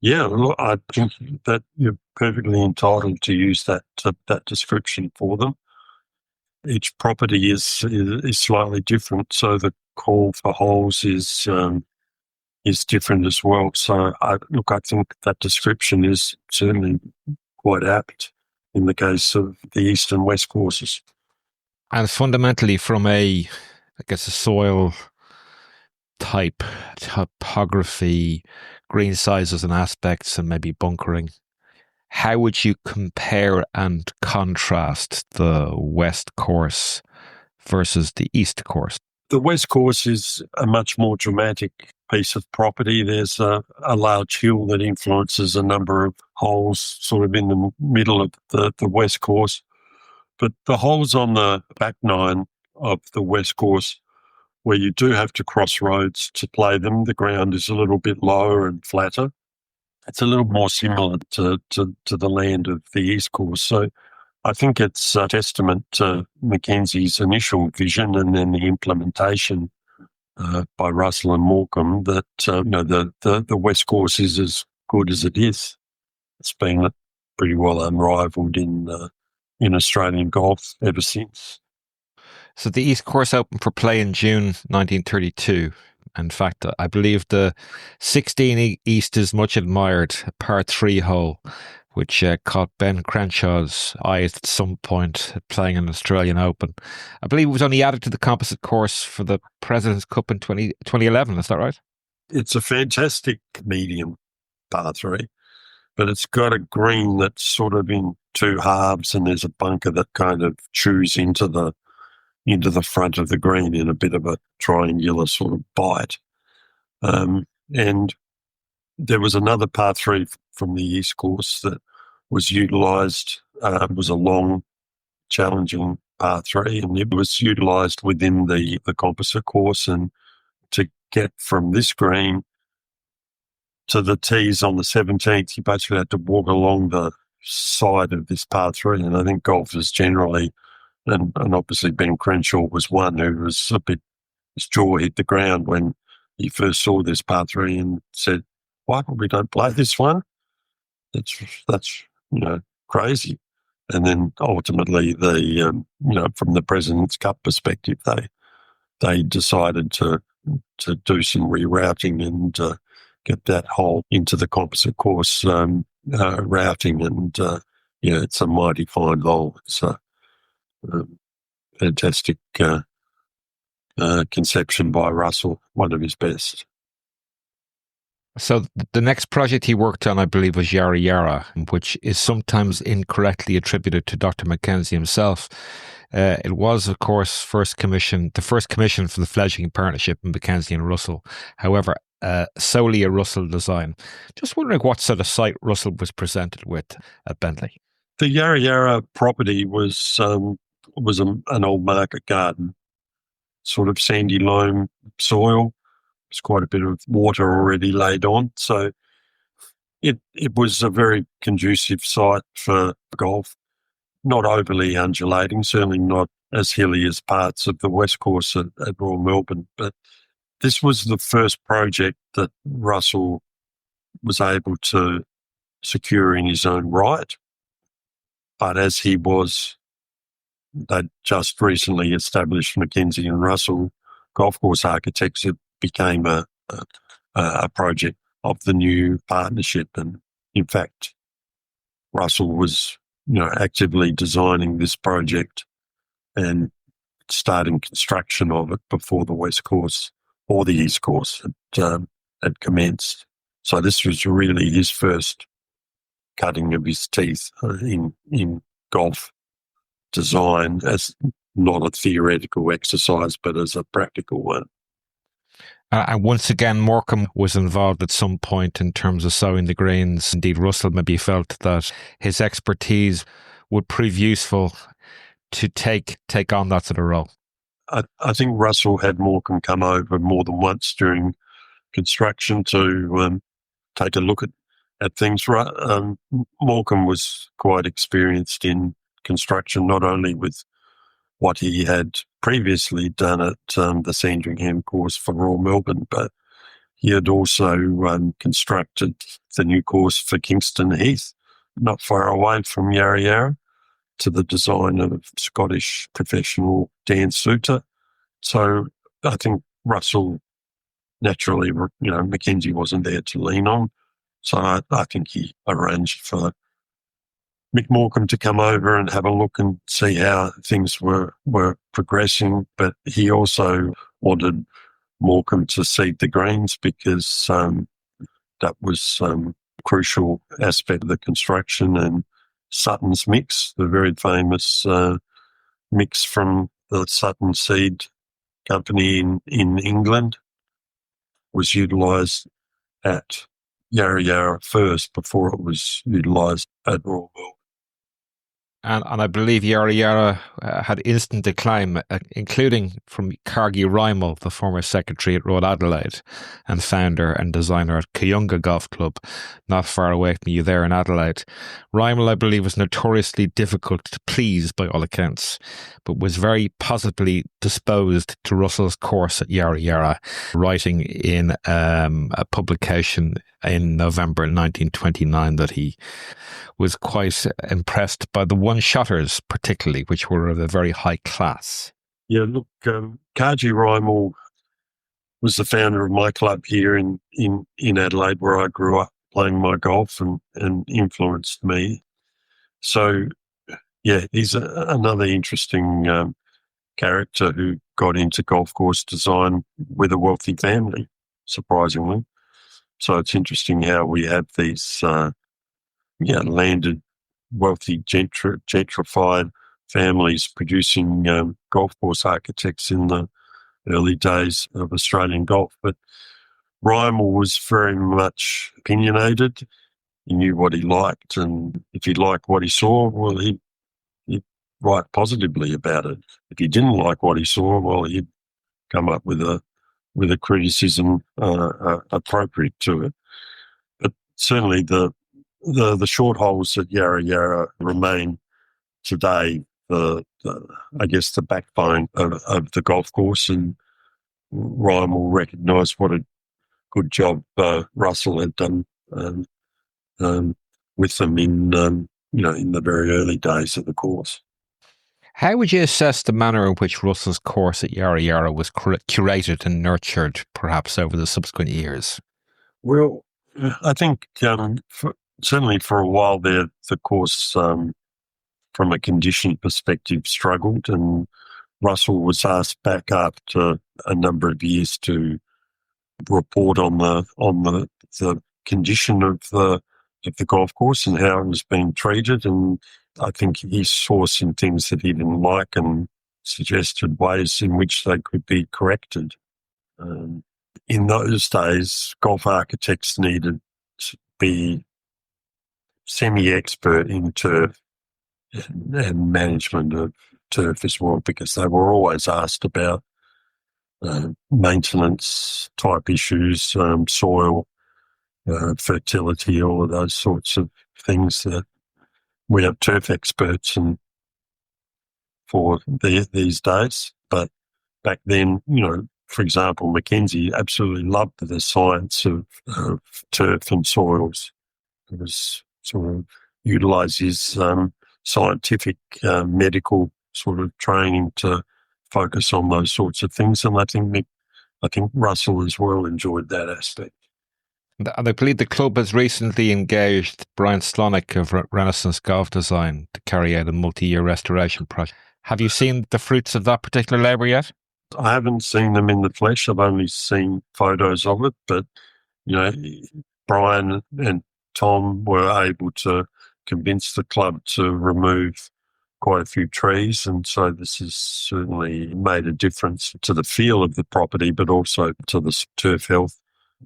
Speaker 2: Yeah, look, I think that you're perfectly entitled to use that description for them. Each property is slightly different, so the call for holes is different as well. So I think that description is certainly quite apt in the case of the East and West courses.
Speaker 1: And fundamentally, from a soil type, topography, green sizes and aspects, and maybe bunkering, how would you compare and contrast the West course versus the East course?
Speaker 2: The West course is a much more dramatic piece of property. There's a large hill that influences a number of holes sort of in the middle of the West course. But the holes on the back 9 of the West course, where you do have to cross roads to play them, the ground is a little bit lower and flatter. It's a little more similar to the land of the East course. So I think it's a testament to Mackenzie's initial vision and then the implementation by Russell and Morcom that the West course is as good as it is. It's been pretty well unrivaled in Australian golf ever since.
Speaker 1: So the East course opened for play in June 1932. In fact, I believe the 16 East is much admired par 3 hole, which caught Ben Crenshaw's eye at some point playing an Australian Open. I believe it was only added to the composite course for the President's Cup in 2011. Is that right?
Speaker 2: It's a fantastic medium par 3, but it's got a green that's sort of in 2 halves, and there's a bunker that kind of chews into the front of the green in a bit of a triangular sort of bite. And there was another par 3 from the East course that was utilised. It was a long, challenging par 3, and it was utilised within the composite course. And to get from this green to the tees on the 17th, you basically had to walk along the side of this par 3. And I think golfers generally, and obviously Ben Crenshaw was one who was a bit, his jaw hit the ground when he first saw this par 3 and said, why we don't play this one? That's crazy. And then ultimately, from the President's Cup perspective, they decided to do some rerouting and get that hole into the composite course routing. And it's a mighty fine hole. It's a fantastic conception by Russell, one of his best.
Speaker 1: So the next project he worked on, I believe, was Yarra Yarra, which is sometimes incorrectly attributed to Dr. Mackenzie himself. It was, of course, the first commission for the fledgling partnership in Mackenzie and Russell. However, solely a Russell design. Just wondering what sort of site Russell was presented with at Bentley.
Speaker 2: The Yarra Yarra property was an old market garden, sort of sandy loam soil. There's quite a bit of water already laid on. So it was a very conducive site for golf, not overly undulating, certainly not as hilly as parts of the West Course at Royal Melbourne. But this was the first project that Russell was able to secure in his own right. But as they'd just recently established Mackenzie and Russell Golf Course Architects, it became a project of the new partnership. And in fact, Russell was, actively designing this project and starting construction of it before the West Course or the East Course had commenced. So this was really his first cutting of his teeth in golf design, as not a theoretical exercise, but as a practical one.
Speaker 1: And once again, Morcom was involved at some point in terms of sowing the greens. Indeed, Russell maybe felt that his expertise would prove useful to take on that sort of role.
Speaker 2: I think Russell had Morcom come over more than once during construction to take a look at things. Morcom was quite experienced in construction, not only with what he had previously done at the Sandringham course for Royal Melbourne, but he had also constructed the new course for Kingston Heath, not far away from Yarra Yarra, to the design of Scottish professional Dan Suter. So I think Russell, naturally, Mackenzie wasn't there to lean on. So I think he arranged for Mick Morcom to come over and have a look and see how things were progressing. But he also wanted Morcom to seed the greens because that was a crucial aspect of the construction. And Sutton's mix, the very famous mix from the Sutton Seed Company in England, was utilised at Yarra Yarra first before it was utilised at Royal Melbourne.
Speaker 1: And I believe Yarra Yarra had instant acclaim, including from Cargie Rymel, the former secretary at Royal Adelaide and founder and designer at Kayunga Golf Club, not far away from you there in Adelaide. Rymel, I believe, was notoriously difficult to please by all accounts, but was very positively disposed to Russell's course at Yarra Yarra, writing in a publication in November 1929 that he was quite impressed by the one-shotters, particularly, which were of a very high class.
Speaker 2: Yeah, look, Cargie Rymel was the founder of my club here in Adelaide, where I grew up playing my golf and influenced me. So, yeah, he's another interesting character who got into golf course design with a wealthy family, surprisingly. So it's interesting how we have these landed, wealthy, gentrified families producing golf course architects in the early days of Australian golf. But Rymel was very much opinionated. He knew what he liked, and if he liked what he saw, well, he'd write positively about it. If he didn't like what he saw, well, he'd come up with a with a criticism appropriate to it. But certainly the short holes at Yarra Yarra remain today I guess the backbone of the golf course, and Ryan will recognise what a good job Russell had done with them in in the very early days of the course.
Speaker 1: How would you assess the manner in which Russell's course at Yarra Yarra was curated and nurtured, perhaps over the subsequent years?
Speaker 2: Well, I think certainly for a while there, the course, from a condition perspective, struggled, and Russell was asked back after a number of years to report on the condition of the golf course and how it was being treated. And I think he saw some things that he didn't like and suggested ways in which they could be corrected. In those days, golf architects needed to be semi-expert in turf and management of turf as well, because they were always asked about maintenance type issues, soil, fertility, all of those sorts of things that we have turf experts and for these days. But back then, for example, Mackenzie absolutely loved the science of turf and soils. It was sort of utilise his scientific medical sort of training to focus on those sorts of things. And I think Russell as well enjoyed that aspect.
Speaker 1: And I believe the club has recently engaged Brian Slonick of Renaissance Golf Design to carry out a multi-year restoration project. Have you seen the fruits of that particular labour yet?
Speaker 2: I haven't seen them in the flesh. I've only seen photos of it. But, Brian and Tom were able to convince the club to remove quite a few trees. And so this has certainly made a difference to the feel of the property, but also to the turf health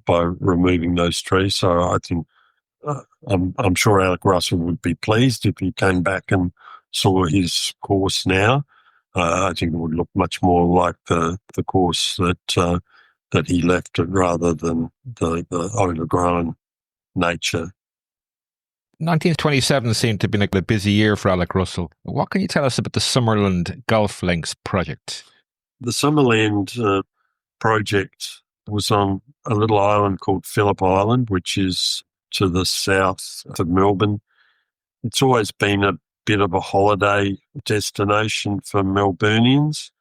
Speaker 2: by removing those trees. So I think I'm sure Alec Russell would be pleased if he came back and saw his course now. I think it would look much more like the course that he left it rather than the overgrown nature.
Speaker 1: 1927 seemed to have been a busy year for Alec Russell. What can you tell us about the Summerland Golf Links project?
Speaker 2: The Summerland project was on a little island called Phillip Island, which is to the south of Melbourne. It's always been a bit of a holiday destination for Melburnians,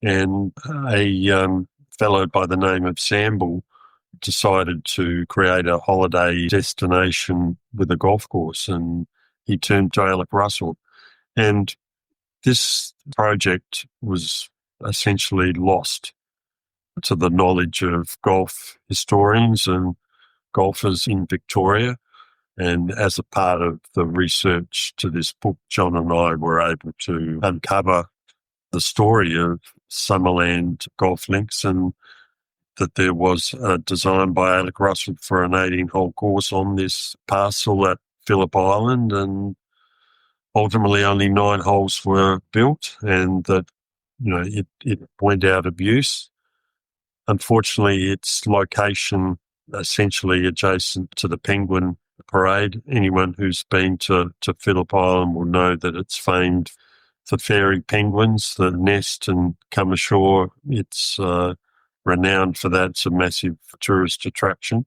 Speaker 2: and a fellow by the name of Samble decided to create a holiday destination with a golf course, and he turned to Alec Russell. And this project was essentially lost to the knowledge of golf historians and golfers in Victoria. And as a part of the research to this book, John and I were able to uncover the story of Summerland Golf Links, and that there was a design by Alec Russell for an 18-hole course on this parcel at Phillip Island, and ultimately only 9 holes were built, and that it went out of use. Unfortunately, its location essentially adjacent to the Penguin Parade. Anyone who's been to Phillip Island will know that it's famed for fairy penguins that nest and come ashore. It's renowned for that. It's a massive tourist attraction.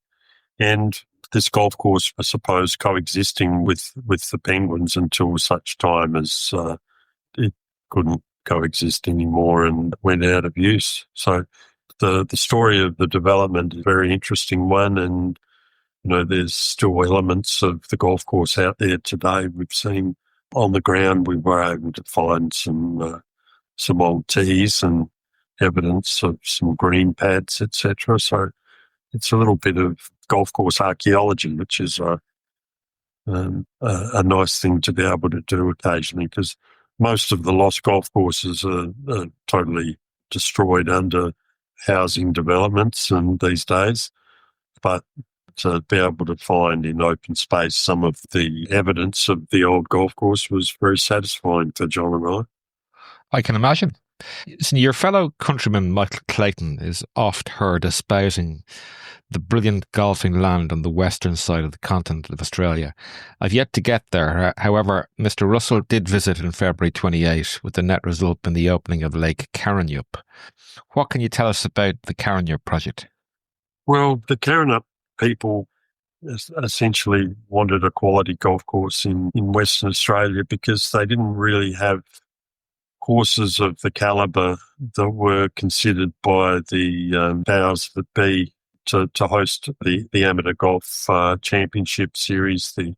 Speaker 2: And this golf course was supposed coexisting with the penguins until such time as it couldn't coexist anymore and went out of use. So the story of the development is a very interesting one, and there's still elements of the golf course out there today. We've seen on the ground, we were able to find some old tees and evidence of some green pads, etc. So it's a little bit of golf course archaeology, which is a nice thing to be able to do occasionally, because most of the lost golf courses are totally destroyed under housing developments and these days. But to be able to find in open space some of the evidence of the old golf course was very satisfying for John and I.
Speaker 1: I can imagine. So your fellow countryman Michael Clayton is oft heard espousing the brilliant golfing land on the western side of the continent of Australia. I've yet to get there. However, Mr. Russell did visit in February 28 with the net result in the opening of Lake Karrinyup. What can you tell us about the Karrinyup project?
Speaker 2: Well, the Karrinyup people essentially wanted a quality golf course in Western Australia because they didn't really have courses of the calibre that were considered by the powers that be to host the amateur golf championship series, the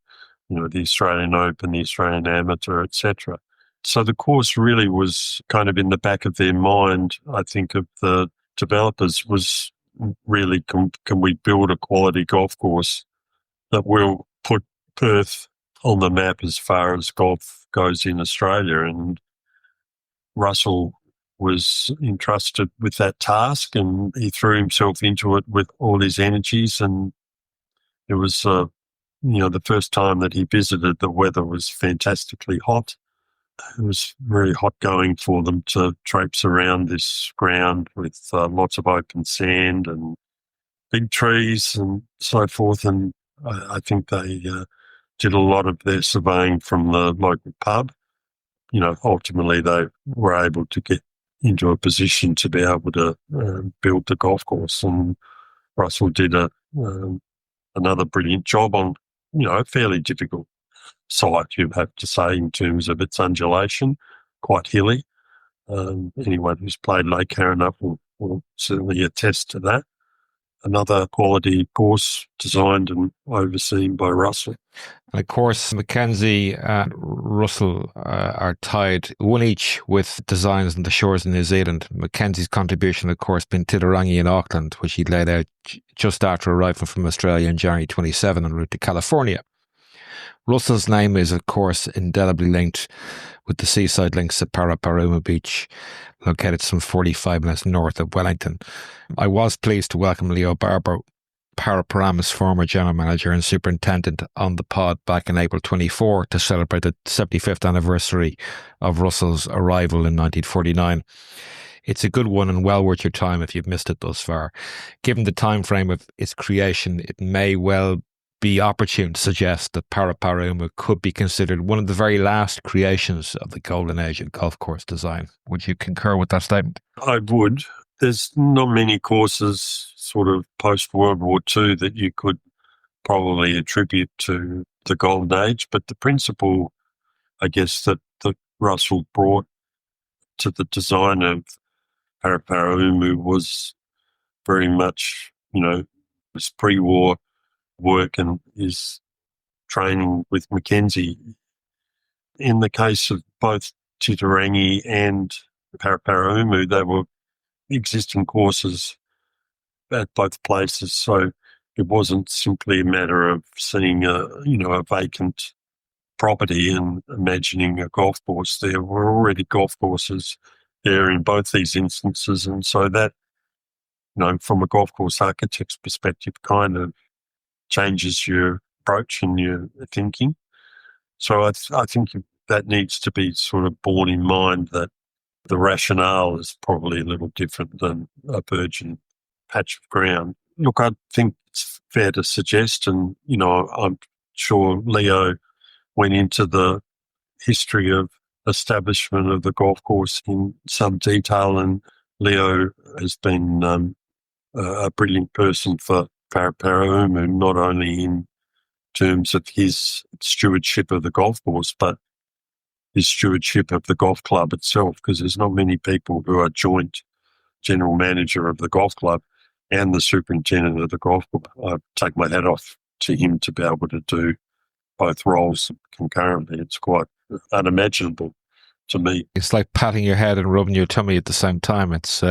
Speaker 2: Australian Open, the Australian Amateur, etc. So the course really was kind of in the back of their mind, I think, of the developers was really, can we build a quality golf course that will put Perth on the map as far as golf goes in Australia? And Russell was entrusted with that task, and he threw himself into it with all his energies. And it was, the first time that he visited, the weather was fantastically hot. It was very hot going for them to traipse around this ground with lots of open sand and big trees and so forth. And I think they did a lot of their surveying from the local pub. Ultimately they were able to get into a position to be able to build the golf course. And Russell did another brilliant job on, a fairly difficult site, you have to say, in terms of its undulation, quite hilly. Anyone who's played Lake Karrinyup will certainly attest to that. Another quality course designed and overseen by Russell.
Speaker 1: And of course, Mackenzie and Russell are tied, one each, with designs on the shores of New Zealand. Mackenzie's contribution, of course, being Titirangi in Auckland, which he laid out just after arriving from Australia in January 27 en route to California. Russell's name is, of course, indelibly linked with the seaside links at Paraparaumu Beach, located some 45 minutes north of Wellington. I was pleased to welcome Leo Barber, Paraparaumu's former general manager and superintendent, on the pod back in April 24 to celebrate the 75th anniversary of Russell's arrival in 1949. It's a good one and well worth your time if you've missed it thus far. Given the time frame of its creation, it may well be opportune to suggest that Paraparaumu could be considered one of the very last creations of the golden age of golf course design. Would you concur with that statement?
Speaker 2: I would. There's not many courses sort of post-World War II that you could probably attribute to the golden age, but the principle, I guess, that Russell brought to the design of Paraparaumu was very much, was pre-war work and his training with Mackenzie. In the case of both Titirangi and Paraparaumu, they were existing courses at both places, so it wasn't simply a matter of seeing a vacant property and imagining a golf course. There were already golf courses there in both these instances, and so that, from a golf course architect's perspective, kind of changes your approach and your thinking. So I think that needs to be sort of borne in mind, that the rationale is probably a little different than a virgin patch of ground. Look, I think it's fair to suggest, and, I'm sure Leo went into the history of establishment of the golf course in some detail, and Leo has been a brilliant person for Paraparaumu, not only in terms of his stewardship of the golf course, but his stewardship of the golf club itself, because there's not many people who are joint general manager of the golf club and the superintendent of the golf club. I take my hat off to him to be able to do both roles concurrently. It's quite unimaginable to me.
Speaker 1: It's like patting your head and rubbing your tummy at the same time. It's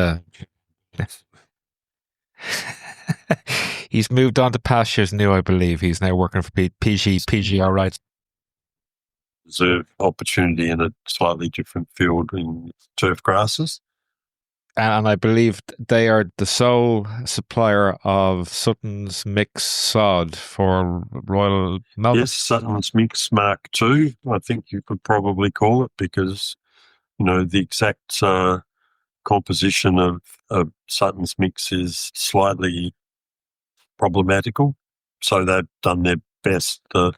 Speaker 1: he's moved on to pastures new, I believe. He's now working for PGR rights.
Speaker 2: Deserve opportunity in a slightly different field in turf grasses.
Speaker 1: And I believe they are the sole supplier of Sutton's Mix sod for Royal Melbourne.
Speaker 2: Yes, Sutton's Mix Mark II, I think you could probably call it, because, the exact composition of Sutton's mix is slightly problematical. So they've done their best, the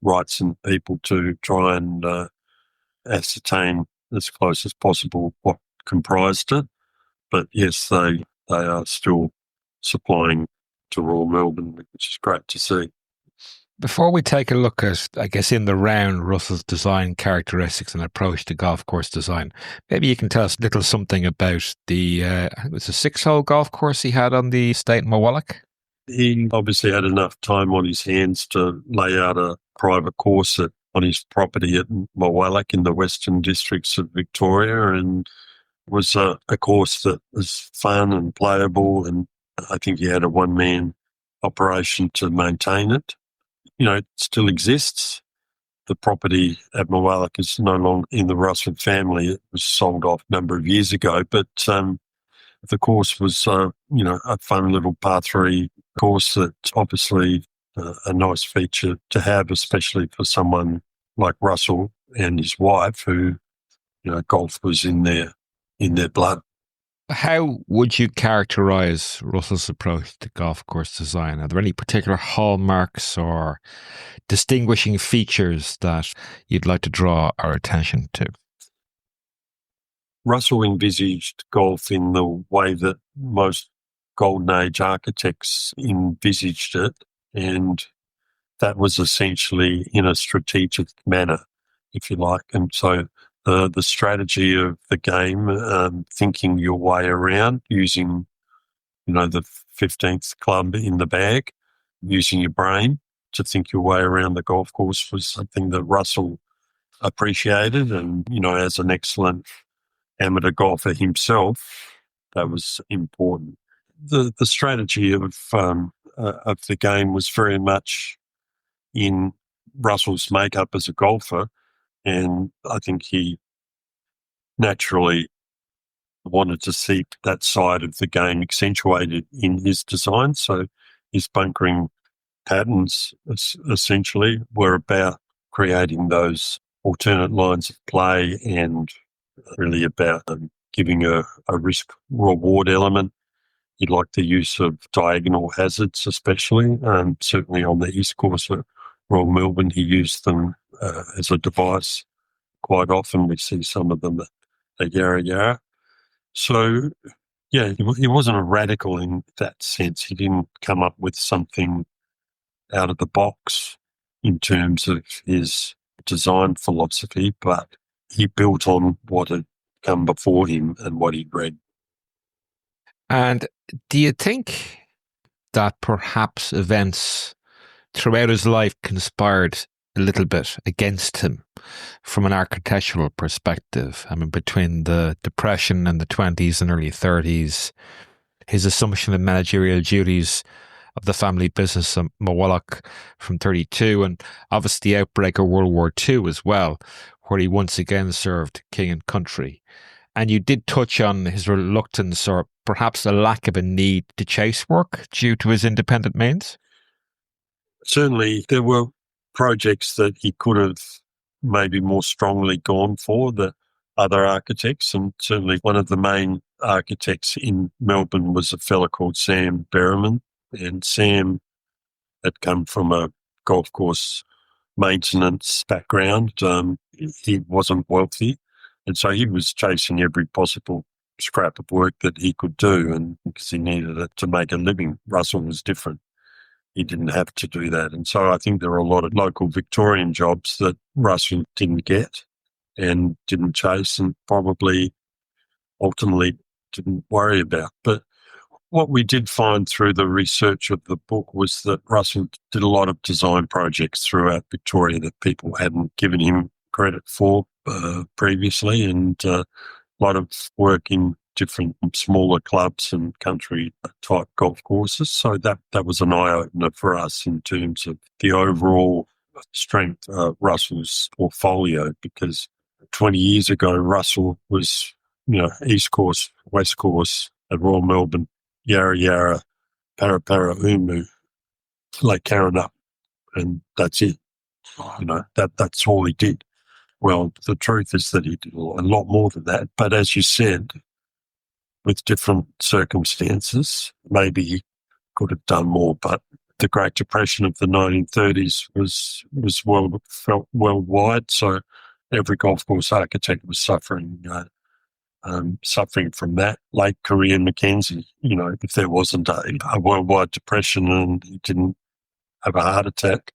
Speaker 2: rights and people, to try and ascertain as close as possible what comprised it. But yes, they are still supplying to Royal Melbourne, which is great to see.
Speaker 1: Before we take a look at, I guess, in the round, Russell's design characteristics and approach to golf course design, maybe you can tell us a little something about the, I think it was a 6-hole golf course he had on the estate in Mawallock.
Speaker 2: He obviously had enough time on his hands to lay out a private course on his property at Mawallock in the Western Districts of Victoria, and was a course that was fun and playable, and I think he had a one-man operation to maintain it. It still exists. The property at Mawallock is no longer in the Russell family. It was sold off a number of years ago, but the course was, a fun little par 3 course that obviously a nice feature to have, especially for someone like Russell and his wife, who, golf was in their blood.
Speaker 1: How would you characterise Russell's approach to golf course design? Are there any particular hallmarks or distinguishing features that you'd like to draw our attention to?
Speaker 2: Russell envisaged golf in the way that most Golden Age architects envisaged it, and that was essentially in a strategic manner, if you like. And so the strategy of the game, thinking your way around, using, the 15th club in the bag, using your brain to think your way around the golf course, was something that Russell appreciated. And, as an excellent amateur golfer himself, that was important. The strategy of the game was very much in Russell's makeup as a golfer, and I think he naturally wanted to see that side of the game accentuated in his design. So his bunkering patterns essentially were about creating those alternate lines of play, and really about giving a risk-reward element. He liked the use of diagonal hazards, especially. Certainly on the East Course at Royal Melbourne, he used them as a device quite often. We see some of them at Yarra Yarra. So, yeah, he wasn't a radical in that sense. He didn't come up with something out of the box in terms of his design philosophy, but he built on what had come before him and what he'd read.
Speaker 1: And do you think that perhaps events throughout his life conspired a little bit against him from an architectural perspective? I mean, between the Depression and the 20s and early 30s, his assumption of managerial duties of the family business at Mawallock from 32, and obviously the outbreak of World War II as well, where he once again served king and country. And you did touch on his reluctance, or perhaps a lack of a need to chase work due to his independent means.
Speaker 2: Certainly, there were projects that he could have maybe more strongly gone for the other architects, and certainly one of the main architects in Melbourne was a fellow called Sam Berriman, and Sam had come from a golf course maintenance background. He wasn't wealthy, and so he was chasing every possible scrap of work that he could do, and because he needed it to make a living. Russell was different. He didn't have to do that. And so I think there are a lot of local Victorian jobs that Russell didn't get and didn't chase, and probably ultimately didn't worry about. But what we did find through the research of the book was that Russell did a lot of design projects throughout Victoria that people hadn't given him credit for previously, and a lot of work in different smaller clubs and country type golf courses. So that was an eye-opener for us in terms of the overall strength of Russell's portfolio, because 20 years ago, Russell was, East Course, West Course at Royal Melbourne, Yarra Yarra, Parapara, Umu, Lake Karrinyup, and that's it. That's all he did. Well, the truth is that he did a lot more than that. But as you said, with different circumstances. Maybe he could have done more, but the Great Depression of the 1930s was felt worldwide. So every golf course architect was suffering from that. Like Korean Mackenzie, if there wasn't a worldwide depression and he didn't have a heart attack,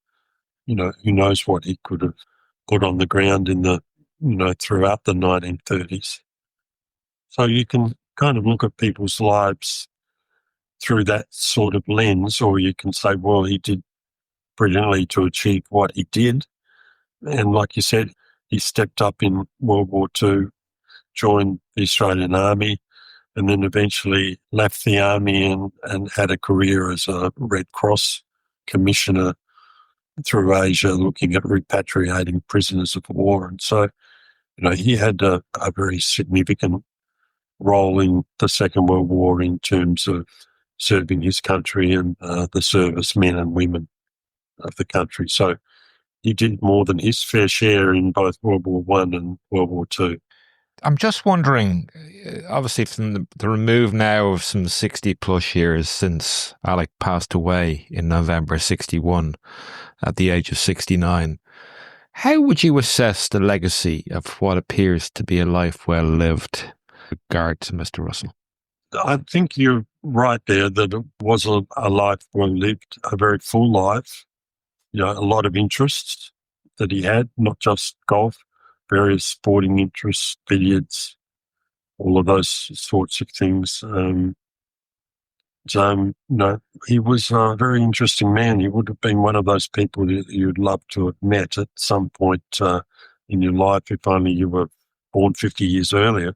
Speaker 2: who knows what he could have put on the ground in the, throughout the 1930s. So you can kind of look at people's lives through that sort of lens, or you can say, well, he did brilliantly to achieve what he did. And like you said, he stepped up in World War II, joined the Australian Army, and then eventually left the Army and had a career as a Red Cross commissioner through Asia, looking at repatriating prisoners of war. And so, he had a very significant role in the Second World War in terms of serving his country and the servicemen and women of the country. So he did more than his fair share in both World War One and World War Two.
Speaker 1: I'm just wondering, obviously from the remove now of some 60 plus years since Alec passed away in November 61 at the age of 69, how would you assess the legacy of what appears to be a life well lived with regard to Mr. Russell?
Speaker 2: I think you're right there that it was a life well lived, a very full life, a lot of interests that he had, not just golf, various sporting interests, billiards, all of those sorts of things. He was a very interesting man. He would have been one of those people that you'd love to have met at some point in your life, if only you were born 50 years earlier.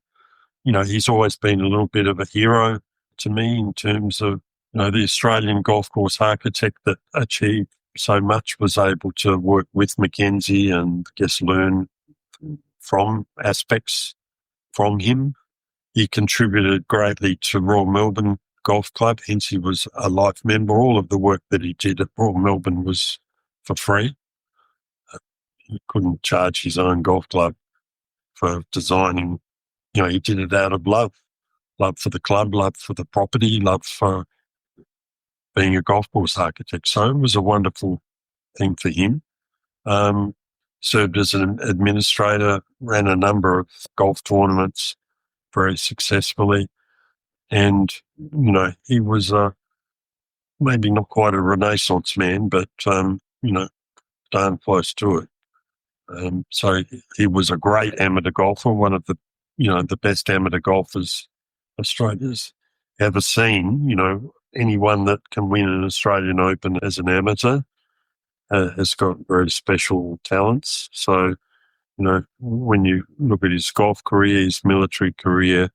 Speaker 2: He's always been a little bit of a hero to me in terms of, the Australian golf course architect that achieved so much, was able to work with Mackenzie and learn from aspects from him. He contributed greatly to Royal Melbourne Golf Club, hence he was a life member. All of the work that he did at Royal Melbourne was for free. He couldn't charge his own golf club for designing. He did it out of love for the club, love for the property, love for being a golf course architect. So it was a wonderful thing for him. Served as an administrator, ran a number of golf tournaments very successfully. And, he was maybe not quite a Renaissance man, but, darn close to it. So he was a great amateur golfer, one of the, the best amateur golfers Australia's ever seen. Anyone that can win an Australian Open as an amateur has got very special talents. So, when you look at his golf career, his military career,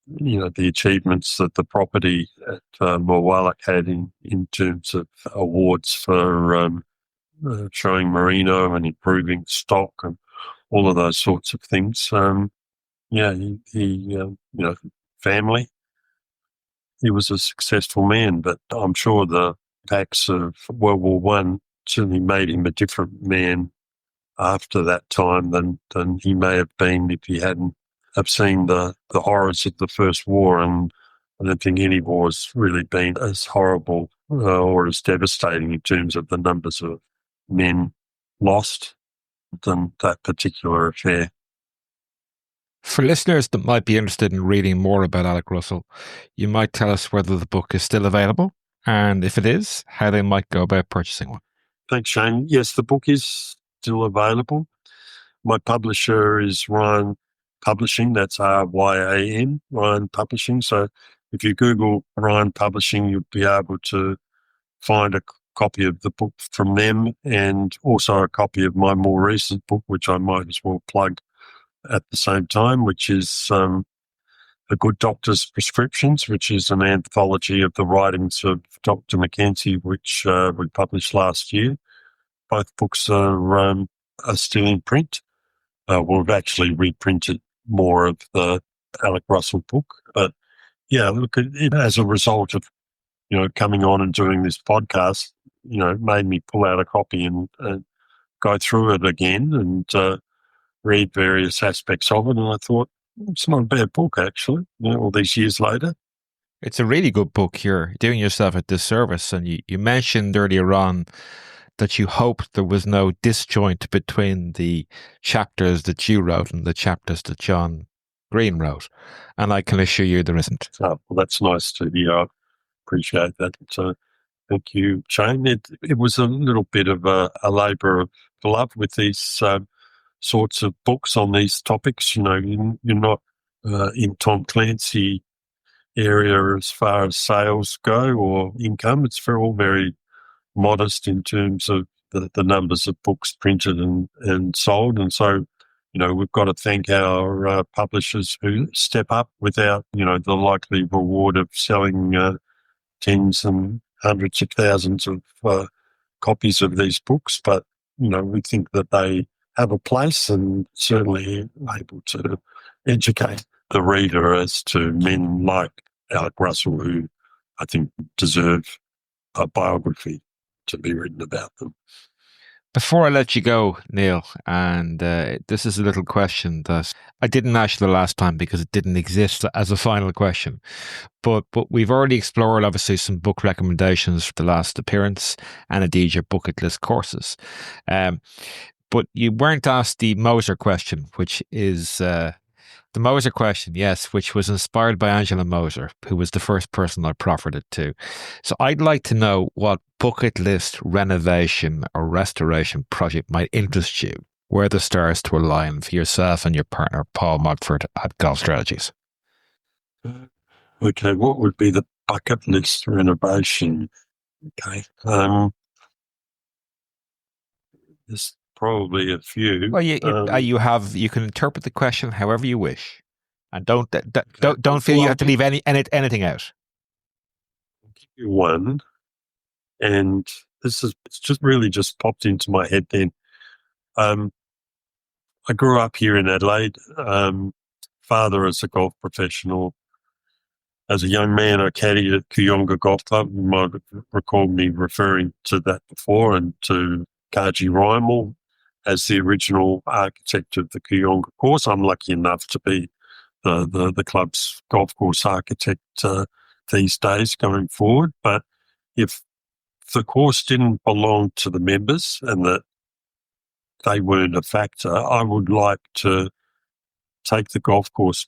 Speaker 2: the achievements that the property at Morwallock had in terms of awards for showing merino and improving stock and all of those sorts of things. Family. He was a successful man, but I'm sure the impacts of World War One certainly made him a different man after that time than he may have been if he hadn't have seen the horrors of the First War. And I don't think any war's really been as horrible or as devastating in terms of the numbers of men lost than that particular affair.
Speaker 1: For listeners that might be interested in reading more about Alec Russell, you might tell us whether the book is still available, and if it is, how they might go about purchasing one.
Speaker 2: Thanks, Shane. Yes, the book is still available. My publisher is Ryan Publishing. That's RYAN, Ryan Publishing. So if you Google Ryan Publishing, you'll be able to find a copy of the book from them, and also a copy of my more recent book, which I might as well plug at the same time, which is The Good Doctor's Prescriptions, which is an anthology of the writings of Dr. Mackenzie, which we published last year. Both books are still in print. We've actually reprinted more of the Alec Russell book. But, look, as a result of, coming on and doing this podcast, it made me pull out a copy and go through it again and read various aspects of it. And I thought, It's not a bad book, actually, all these years later.
Speaker 1: It's a really good book. You're doing yourself a disservice. And you mentioned earlier on that you hoped there was no disjoint between the chapters that you wrote and the chapters that John Green wrote. And I can assure you there isn't.
Speaker 2: Oh, well, that's nice to hear. I appreciate that. So thank you, Shane. It was a little bit of a labour of love with these sorts of books on these topics. You're not in Tom Clancy area as far as sales go or income. It's all very modest in terms of the numbers of books printed and sold. And so, we've got to thank our publishers who step up without, the likely reward of selling tens and hundreds of thousands of copies of these books. But, we think that they have a place and certainly able to educate the reader as to men like Alec Russell, who I think deserve a biography to be written about them.
Speaker 1: Before I let you go, Neil, and this is a little question that I didn't ask you the last time because it didn't exist as a final question, but we've already explored obviously some book recommendations for the last appearance and indeed your bucket list courses. But you weren't asked the Moser question, which is the Moser question, yes, which was inspired by Angela Moser, who was the first person I proffered it to. So I'd like to know what bucket list renovation or restoration project might interest you, where the stars to align for yourself and your partner, Paul Mockford at Golf Strategies.
Speaker 2: Okay, what would be the bucket list renovation? Okay. There's probably a few.
Speaker 1: Well, you can interpret the question however you wish, and don't feel you have to leave anything out.
Speaker 2: I'll give you one, and it's just popped into my head then. I grew up here in Adelaide. Father is a golf professional. As a young man, I caddied at Kooyonga Golf Club. You might recall me referring to that before, and to Kaji Rymel as the original architect of the Kooyonga course. I'm lucky enough to be the club's golf course architect these days going forward. But if the course didn't belong to the members and that they weren't a factor, I would like to take the golf course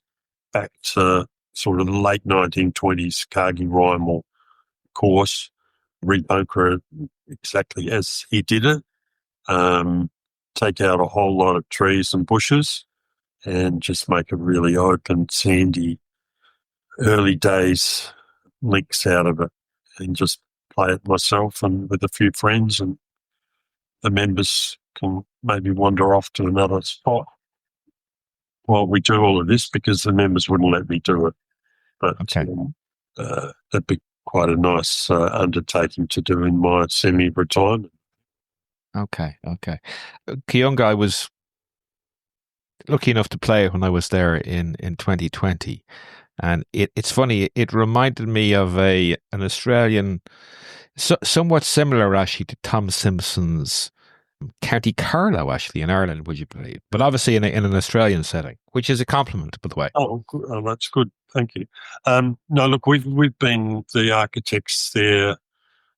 Speaker 2: back to sort of the late 1920s Kaji Rymel course, rebunker it exactly as he did it, take out a whole lot of trees and bushes and just make a really open, sandy, early days links out of it and just play it myself and with a few friends, and the members can maybe wander off to another spot while we do all of this, because the members wouldn't let me do it. But
Speaker 1: okay.
Speaker 2: That'd be quite a nice undertaking to do in my semi-retirement.
Speaker 1: Okay. Kooyonga, I was lucky enough to play when I was there in 2020. And it's funny, it reminded me of an Australian, somewhat similar actually to Tom Simpson's County Carlow, actually, in Ireland, would you believe? But obviously in an Australian setting, which is a compliment, by the way.
Speaker 2: Oh, that's good. Thank you. No, look, we've been the architects there.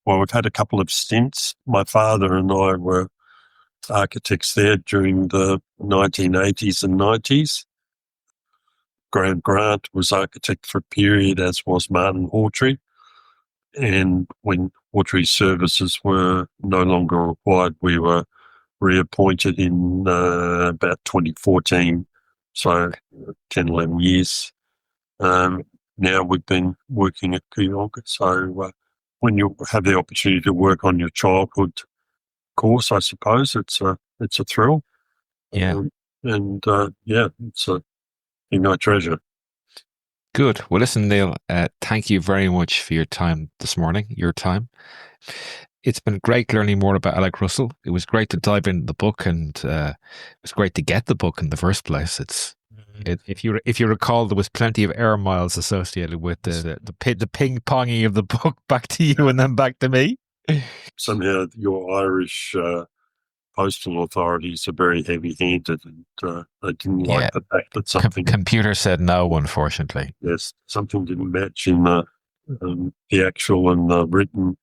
Speaker 2: Well, we've had a couple of stints. My father and I were architects there during the 1980s and 90s. Graham Grant was architect for a period, as was Martin Hawtrey. And when Hawtrey's services were no longer required, we were reappointed in about 2014, so 10, 11 years. Now we've been working at Kooyonga. So when you have the opportunity to work on your childhood course, I suppose it's a thrill.
Speaker 1: Yeah.
Speaker 2: It's a thing I treasure.
Speaker 1: Good. Well, listen, Neil, thank you very much for your time this morning, It's been great learning more about Alec Russell. It was great to dive into the book, and it was great to get the book in the first place. If you recall, there was plenty of air miles associated with the ping-ponging of the book back to you and then back to me.
Speaker 2: Somehow your Irish postal authorities are very heavy-handed, and they didn't like the fact that something
Speaker 1: computer said no, unfortunately.
Speaker 2: Yes, something didn't match in the actual and the written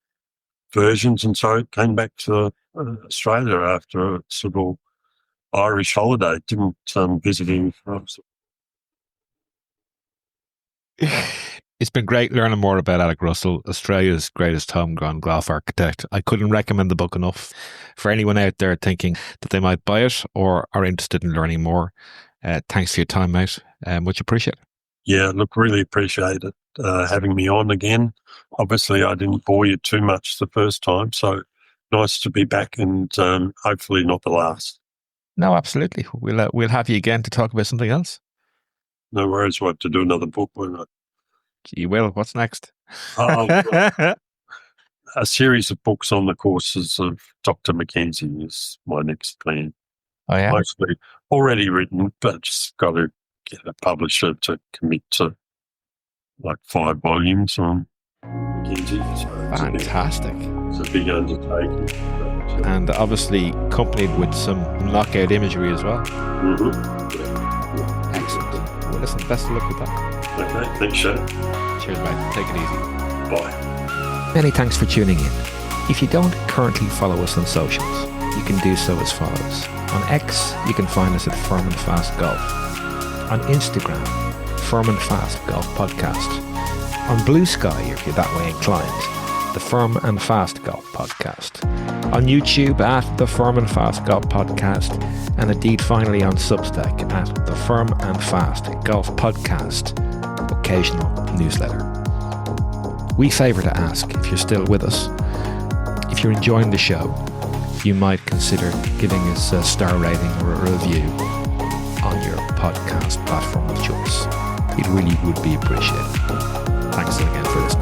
Speaker 2: versions, and so it came back to Australia after a sort of Irish holiday. Didn't visit in France.
Speaker 1: It's been great learning more about Alec Russell, Australia's greatest homegrown golf architect. I couldn't recommend the book enough for anyone out there thinking that they might buy it or are interested in learning more. Thanks for your time, mate. Much appreciated.
Speaker 2: Yeah, look, really appreciate it having me on again. Obviously, I didn't bore you too much the first time, so nice to be back, and hopefully not the last.
Speaker 1: No, absolutely. We'll have you again to talk about something else.
Speaker 2: No worries. We'll have to do another book, won't I?
Speaker 1: You will. What's next?
Speaker 2: A series of books on the courses of Dr. Mackenzie is my next plan.
Speaker 1: Oh, yeah?
Speaker 2: Mostly already written, but just got to get a publisher to commit to like 5 volumes on Mackenzie. So
Speaker 1: Fantastic.
Speaker 2: It's a big undertaking. But,
Speaker 1: and obviously accompanied with some knockout imagery as well.
Speaker 2: Mm-hmm.
Speaker 1: Excellent. Well, listen, best of luck with that.
Speaker 2: Okay, thanks, Shane.
Speaker 1: Cheers, mate. Take it easy.
Speaker 2: Bye.
Speaker 1: Many thanks for tuning in. If you don't currently follow us on socials, you can do so as follows. On X, you can find us at Firm and Fast Golf. On Instagram, Firm and Fast Golf Podcast. On Blue Sky, if you're that way inclined, the Firm and Fast Golf Podcast. On YouTube at the Firm and Fast Golf Podcast, and indeed finally on Substack at the Firm and Fast Golf Podcast occasional newsletter. We favour to ask, if you're still with us, if you're enjoying the show, you might consider giving us a star rating or a review on your podcast platform of choice. It really would be appreciated. Thanks again for listening.